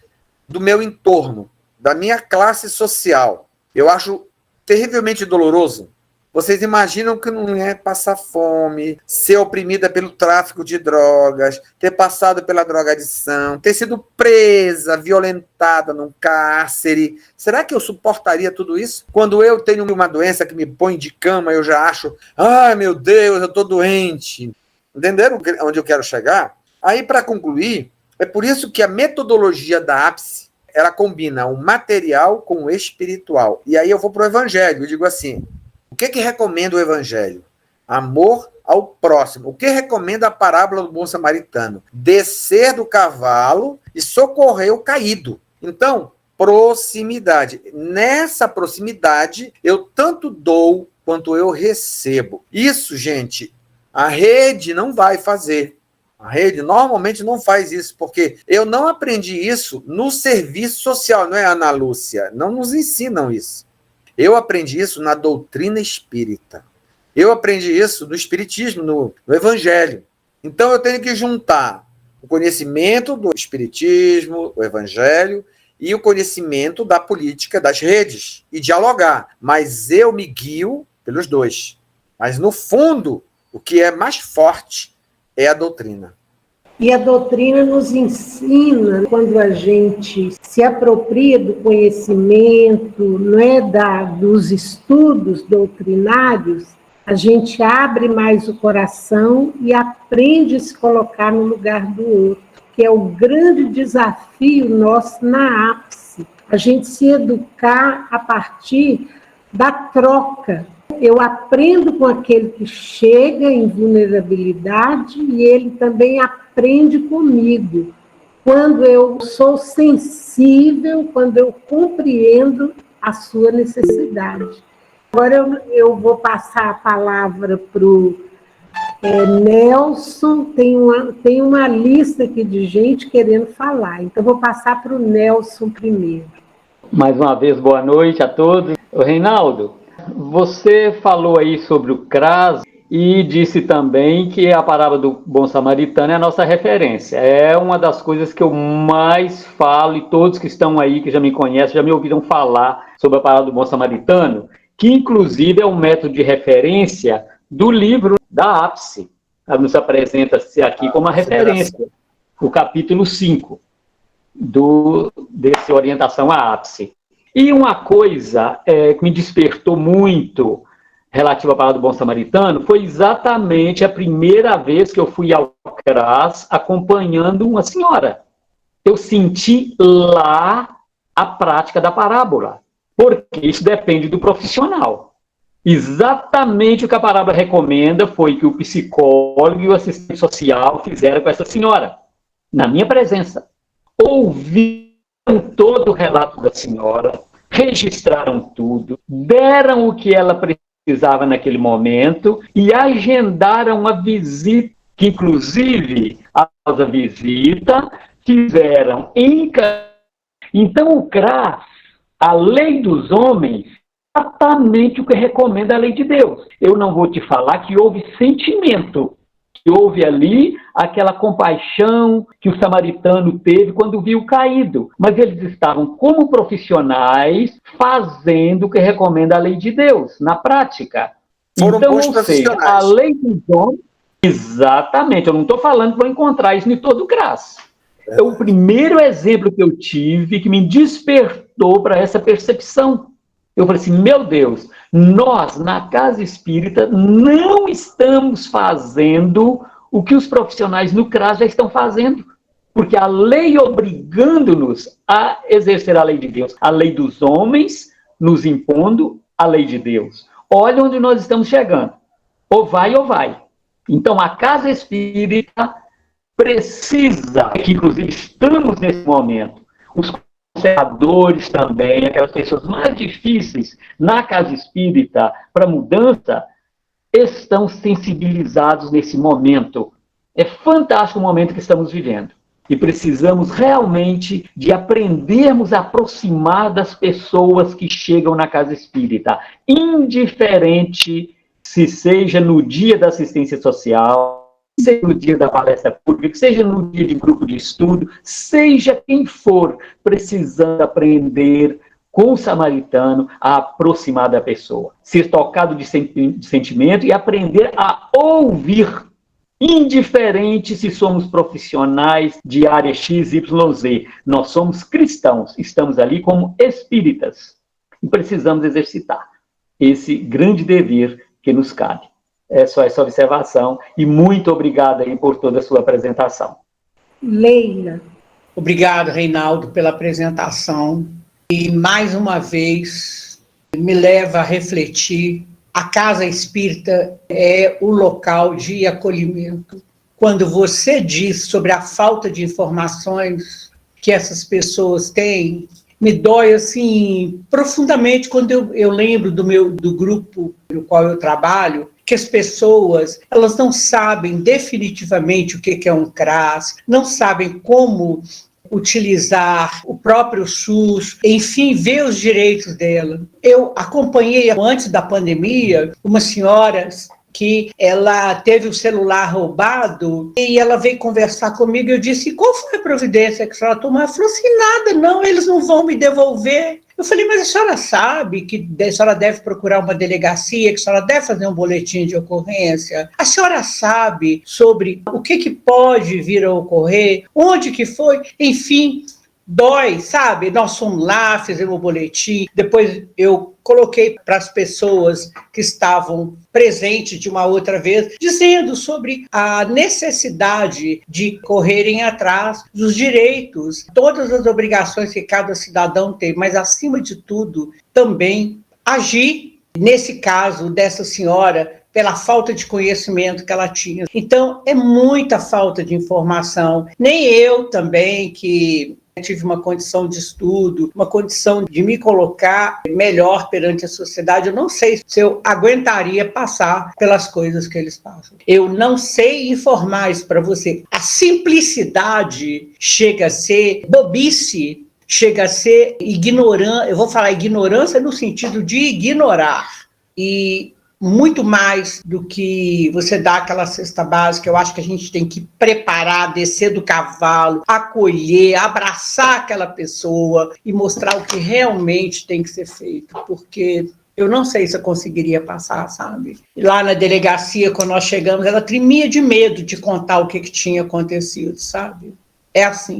do meu entorno, da minha classe social. Eu acho terrivelmente doloroso. Vocês imaginam que não é passar fome, ser oprimida pelo tráfico de drogas, ter passado pela drogadição, ter sido presa, violentada num cárcere. Será que eu suportaria tudo isso? Quando eu tenho uma doença que me põe de cama, eu já acho, ai meu Deus, eu estou doente. Entenderam onde eu quero chegar? Aí, para concluir, é por isso que a metodologia da ápice, ela combina o material com o espiritual. E aí eu vou para o evangelho, eu digo assim, o que recomenda o evangelho? Amor ao próximo. O que recomenda a parábola do bom samaritano? Descer do cavalo e socorrer o caído. Então, proximidade. Nessa proximidade, eu tanto dou quanto eu recebo. Isso, gente, a rede não vai fazer. A rede normalmente não faz isso, porque eu não aprendi isso no serviço social, não é, Ana Lúcia? Não nos ensinam isso. Eu aprendi isso na doutrina espírita. Eu aprendi isso no espiritismo, no evangelho. Então eu tenho que juntar o conhecimento do espiritismo, o evangelho, e o conhecimento da política das redes, e dialogar. Mas eu me guio pelos dois. Mas, no fundo, o que é mais forte é a doutrina. E a doutrina nos ensina, quando a gente se apropria do conhecimento, não é, dos estudos doutrinários, a gente abre mais o coração e aprende a se colocar no lugar do outro, que é o grande desafio nosso na ápice. A gente se educar a partir da troca. Eu aprendo com aquele que chega em vulnerabilidade e ele também aprende comigo. Quando eu sou sensível, quando eu compreendo a sua necessidade. Agora eu vou passar a palavra para o Nelson. Tem uma lista aqui de gente querendo falar, então vou passar para o Nelson primeiro. Mais uma vez, boa noite a todos. Reinaldo, você falou aí sobre o CRAS e disse também que a parábola do bom samaritano é a nossa referência. É uma das coisas que eu mais falo, e todos que estão aí, que já me conhecem, já me ouviram falar sobre a parábola do bom samaritano, que inclusive é um método de referência do livro da ápice. Ela nos apresenta-se aqui como uma referência, o capítulo 5 desse Orientação à Ápice. E uma coisa que me despertou muito relativa à parábola do bom samaritano foi exatamente a primeira vez que eu fui ao CRAS acompanhando uma senhora. Eu senti lá a prática da parábola, porque isso depende do profissional. Exatamente o que a parábola recomenda foi que o psicólogo e o assistente social fizeram com essa senhora, na minha presença. Ouviram todo o relato da senhora, registraram tudo, deram o que ela precisava naquele momento e agendaram uma visita, que inclusive, após a visita, fizeram em... Então, o CRAS, a lei dos homens, exatamente o que recomenda a lei de Deus. Eu não vou te falar que houve sentimento, que houve ali aquela compaixão que o samaritano teve quando viu o caído, mas eles estavam como profissionais fazendo o que recomenda a lei de Deus, na prática. Foram então, bons ou seja, profissionais. a lei dos homens, exatamente, eu não estou falando que vou encontrar isso em todo o CRAS. É o primeiro exemplo que eu tive que me despertou para essa percepção. Eu falei assim, meu Deus, nós, na casa espírita, não estamos fazendo o que os profissionais no CRAS já estão fazendo. Porque a lei obrigando-nos a exercer a lei de Deus. A lei dos homens nos impondo a lei de Deus. Olha onde nós estamos chegando. Ou vai ou vai. Então, a casa espírita precisa, que inclusive estamos nesse momento, os conservadores também, aquelas pessoas mais difíceis na casa espírita para mudança, estão sensibilizados nesse momento. É fantástico o momento que estamos vivendo. E precisamos realmente de aprendermos a aproximar das pessoas que chegam na casa espírita, indiferente se seja no dia da assistência social, seja no dia da palestra pública, seja no dia de grupo de estudo, seja quem for precisando aprender com o samaritano a aproximar da pessoa, ser tocado de sentimento e aprender a ouvir, indiferente se somos profissionais de área X, Y, Z. Nós somos cristãos, estamos ali como espíritas e precisamos exercitar esse grande dever que nos cabe. É só essa observação e muito obrigado aí por toda a sua apresentação. Leila. Obrigado, Reinaldo, pela apresentação. E, mais uma vez, me leva a refletir. A Casa Espírita é o local de acolhimento. Quando você diz sobre a falta de informações que essas pessoas têm, me dói, assim, profundamente quando eu lembro do grupo no qual eu trabalho, que as pessoas, elas não sabem definitivamente o que é um CRAS, não sabem como utilizar o próprio SUS, enfim, ver os direitos dela. Eu acompanhei, antes da pandemia, uma senhora que ela teve o celular roubado e ela veio conversar comigo e eu disse, qual foi a providência que a senhora tomou? Ela falou assim, nada, não, eles não vão me devolver. Eu falei, mas a senhora sabe que a senhora deve procurar uma delegacia, que a senhora deve fazer um boletim de ocorrência? A senhora sabe sobre o que pode vir a ocorrer? Onde que foi? Enfim, dói, sabe? Nós fomos lá, fizemos o boletim, depois eu coloquei para as pessoas que estavam presentes de uma outra vez, dizendo sobre a necessidade de correrem atrás dos direitos, todas as obrigações que cada cidadão tem, mas, acima de tudo, também agir, nesse caso dessa senhora, pela falta de conhecimento que ela tinha. Então, é muita falta de informação. Nem eu também, que tive uma condição de estudo, uma condição de me colocar melhor perante a sociedade, eu não sei se eu aguentaria passar pelas coisas que eles passam. Eu não sei informar isso para você. A simplicidade chega a ser bobice, chega a ser ignorância, eu vou falar ignorância no sentido de ignorar. E muito mais do que você dar aquela cesta básica, eu acho que a gente tem que preparar, descer do cavalo, acolher, abraçar aquela pessoa e mostrar o que realmente tem que ser feito, porque eu não sei se eu conseguiria passar, sabe? E lá na delegacia, quando nós chegamos, ela tremia de medo de contar o que tinha acontecido, sabe? É assim.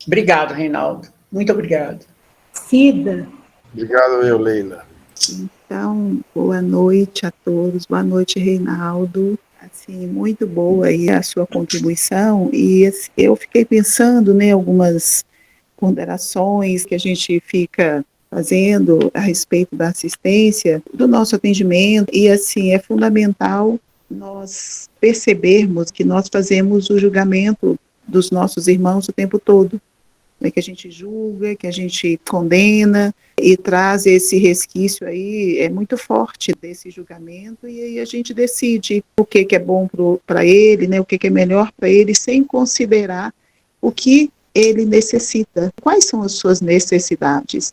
Obrigado, Reinaldo. Muito obrigado. Cida. Obrigado, Leila. Então, boa noite a todos, boa noite, Reinaldo. Assim, muito boa aí a sua contribuição, e assim, eu fiquei pensando, né, algumas ponderações que a gente fica fazendo a respeito da assistência, do nosso atendimento, e assim, é fundamental nós percebermos que nós fazemos o julgamento dos nossos irmãos o tempo todo, né, que a gente julga, que a gente condena e traz esse resquício aí, é muito forte desse julgamento, e aí a gente decide o que é bom para ele, né, o que é melhor para ele, sem considerar o que ele necessita, quais são as suas necessidades,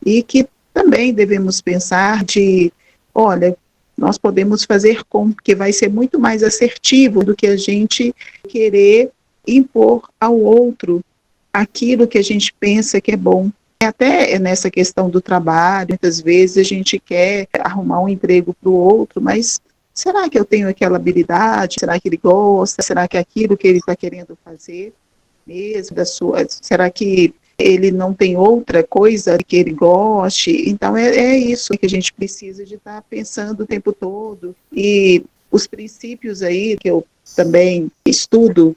e que também devemos pensar de, olha, nós podemos fazer com que vai ser muito mais assertivo do que a gente querer impor ao outro aquilo que a gente pensa que é bom. Até nessa questão do trabalho, muitas vezes a gente quer arrumar um emprego para o outro, mas será que eu tenho aquela habilidade? Será que ele gosta? Será que é aquilo que ele está querendo fazer mesmo? Será que ele não tem outra coisa que ele goste? Então é isso que a gente precisa de estar pensando o tempo todo. E os princípios aí que eu também estudo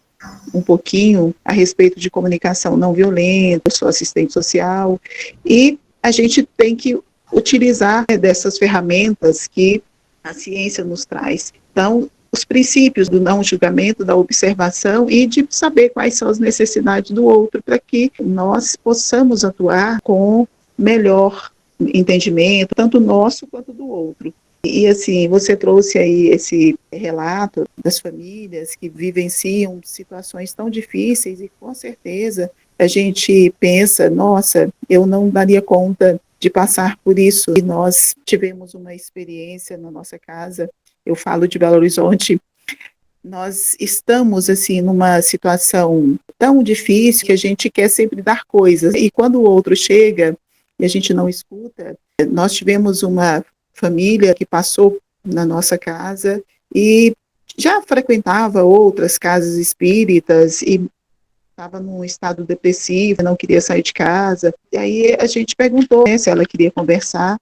um pouquinho a respeito de comunicação não violenta, sou assistente social, e a gente tem que utilizar dessas ferramentas que a ciência nos traz. Então, os princípios do não julgamento, da observação e de saber quais são as necessidades do outro para que nós possamos atuar com melhor entendimento, tanto nosso quanto do outro. E assim, você trouxe aí esse relato das famílias que vivenciam situações tão difíceis e com certeza a gente pensa, nossa, eu não daria conta de passar por isso. E nós tivemos uma experiência na nossa casa, eu falo de Belo Horizonte, nós estamos assim numa situação tão difícil que a gente quer sempre dar coisas, e quando o outro chega e a gente não escuta. Nós tivemos uma família que passou na nossa casa e já frequentava outras casas espíritas e estava num estado depressivo, não queria sair de casa. E aí a gente perguntou, né, se ela queria conversar.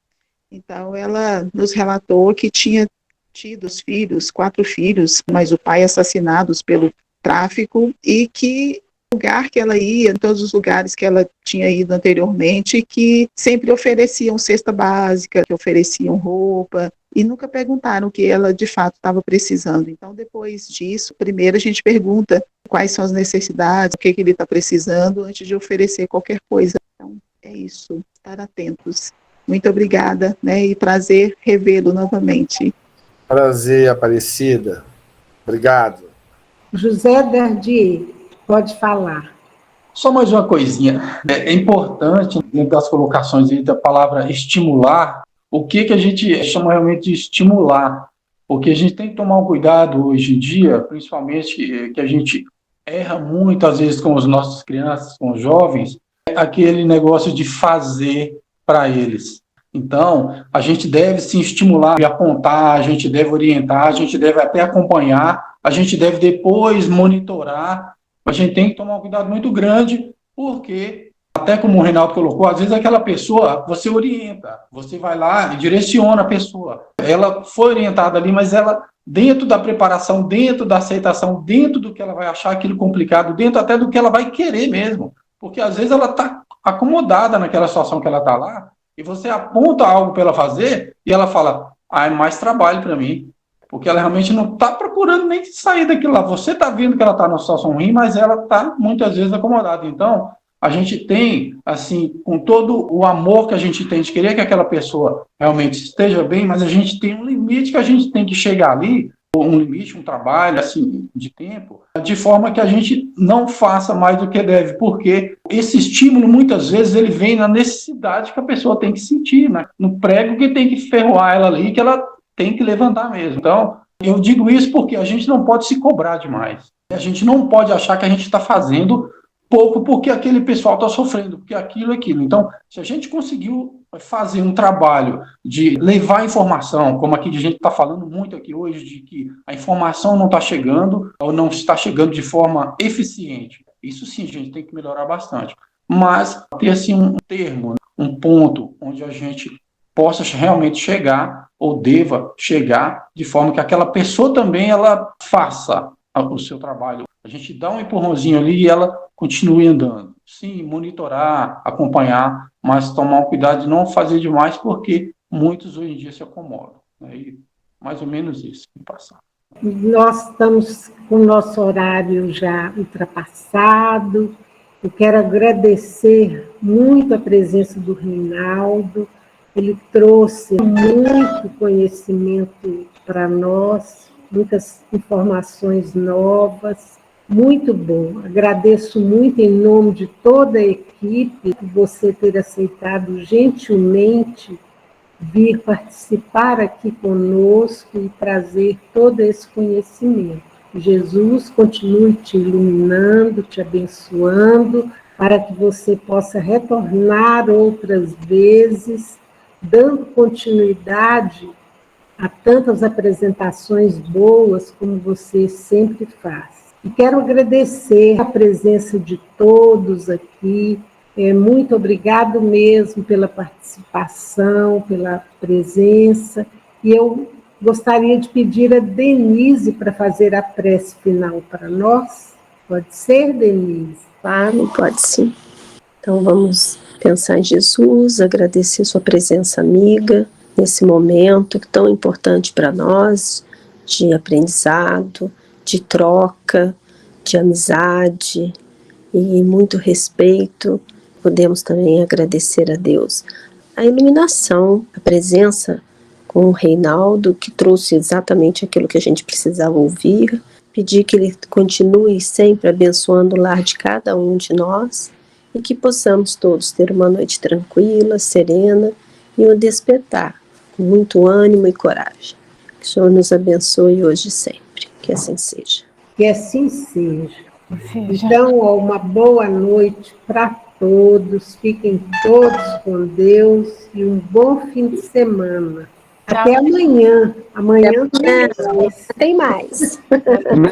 Então ela nos relatou que tinha tido os filhos, 4 filhos, mas o pai assassinados pelo tráfico, e que o lugar que ela ia, em todos os lugares que ela tinha ido anteriormente, que sempre ofereciam cesta básica, que ofereciam roupa, e nunca perguntaram o que ela de fato estava precisando. Então, depois disso, primeiro a gente pergunta quais são as necessidades, o que ele está precisando, antes de oferecer qualquer coisa. Então, é isso, estar atentos. Muito obrigada, né, e prazer revê-lo novamente. Prazer, Aparecida. Obrigado. José Dardier, pode falar. Só mais uma coisinha. É importante, dentro das colocações aí da palavra estimular, o que a gente chama realmente de estimular. Porque a gente tem que tomar um cuidado hoje em dia, principalmente que a gente erra muito, às vezes, com as nossas crianças, com os jovens, aquele negócio de fazer para eles. Então, a gente deve se estimular e apontar, a gente deve orientar, a gente deve até acompanhar, a gente deve depois monitorar. A gente tem que tomar um cuidado muito grande, porque, até como o Reinaldo colocou, às vezes aquela pessoa, você orienta, você vai lá e direciona a pessoa. Ela foi orientada ali, mas ela, dentro da preparação, dentro da aceitação, dentro do que ela vai achar aquilo complicado, dentro até do que ela vai querer mesmo. Porque às vezes ela está acomodada naquela situação que ela está lá, e você aponta algo para ela fazer, e ela fala, é mais trabalho para mim. Porque ela realmente não está procurando nem sair daquilo lá. Você está vendo que ela está numa situação ruim, mas ela está muitas vezes acomodada. Então, a gente tem, assim, com todo o amor que a gente tem de querer que aquela pessoa realmente esteja bem, mas a gente tem um limite que a gente tem que chegar ali, um limite, um trabalho, assim, de tempo, de forma que a gente não faça mais do que deve, porque esse estímulo, muitas vezes, ele vem na necessidade que a pessoa tem que sentir, né? No prego que tem que ferroar ela ali, que ela tem que levantar mesmo. Então, eu digo isso porque a gente não pode se cobrar demais. A gente não pode achar que a gente está fazendo pouco porque aquele pessoal está sofrendo, porque aquilo é aquilo. Então, se a gente conseguiu fazer um trabalho de levar informação, como aqui a gente está falando muito aqui hoje, de que a informação não está chegando ou não está chegando de forma eficiente. Isso sim, a gente tem que melhorar bastante. Mas ter assim um termo, um ponto onde a gente possa realmente chegar ou deva chegar de forma que aquela pessoa também ela faça o seu trabalho. A gente dá um empurrãozinho ali e ela continue andando. Sim, monitorar, acompanhar, mas tomar um cuidado de não fazer demais, porque muitos hoje em dia se acomodam. E mais ou menos isso, passar. Nós estamos com o nosso horário já ultrapassado. Eu quero agradecer muito a presença do Reinaldo. Ele trouxe muito conhecimento para nós, muitas informações novas, muito bom. Agradeço muito em nome de toda a equipe por você ter aceitado gentilmente vir participar aqui conosco e trazer todo esse conhecimento. Jesus continue te iluminando, te abençoando, para que você possa retornar outras vezes, dando continuidade a tantas apresentações boas como você sempre faz. E quero agradecer a presença de todos aqui. Muito obrigado mesmo pela participação, pela presença. E eu gostaria de pedir a Denise para fazer a prece final para nós. Pode ser, Denise? Claro, pode sim. Então vamos pensar em Jesus, agradecer sua presença amiga nesse momento tão importante para nós, de aprendizado, de troca, de amizade e muito respeito. Podemos também agradecer a Deus a iluminação, a presença com o Reinaldo, que trouxe exatamente aquilo que a gente precisava ouvir. Pedir que ele continue sempre abençoando o lar de cada um de nós e que possamos todos ter uma noite tranquila, serena e um despertar com muito ânimo e coragem. Que o Senhor nos abençoe hoje e sempre. Que assim seja. Que assim seja. Então, ó, uma boa noite para todos. Fiquem todos com Deus e um bom fim de semana. Até amanhã. Amanhã tem mais.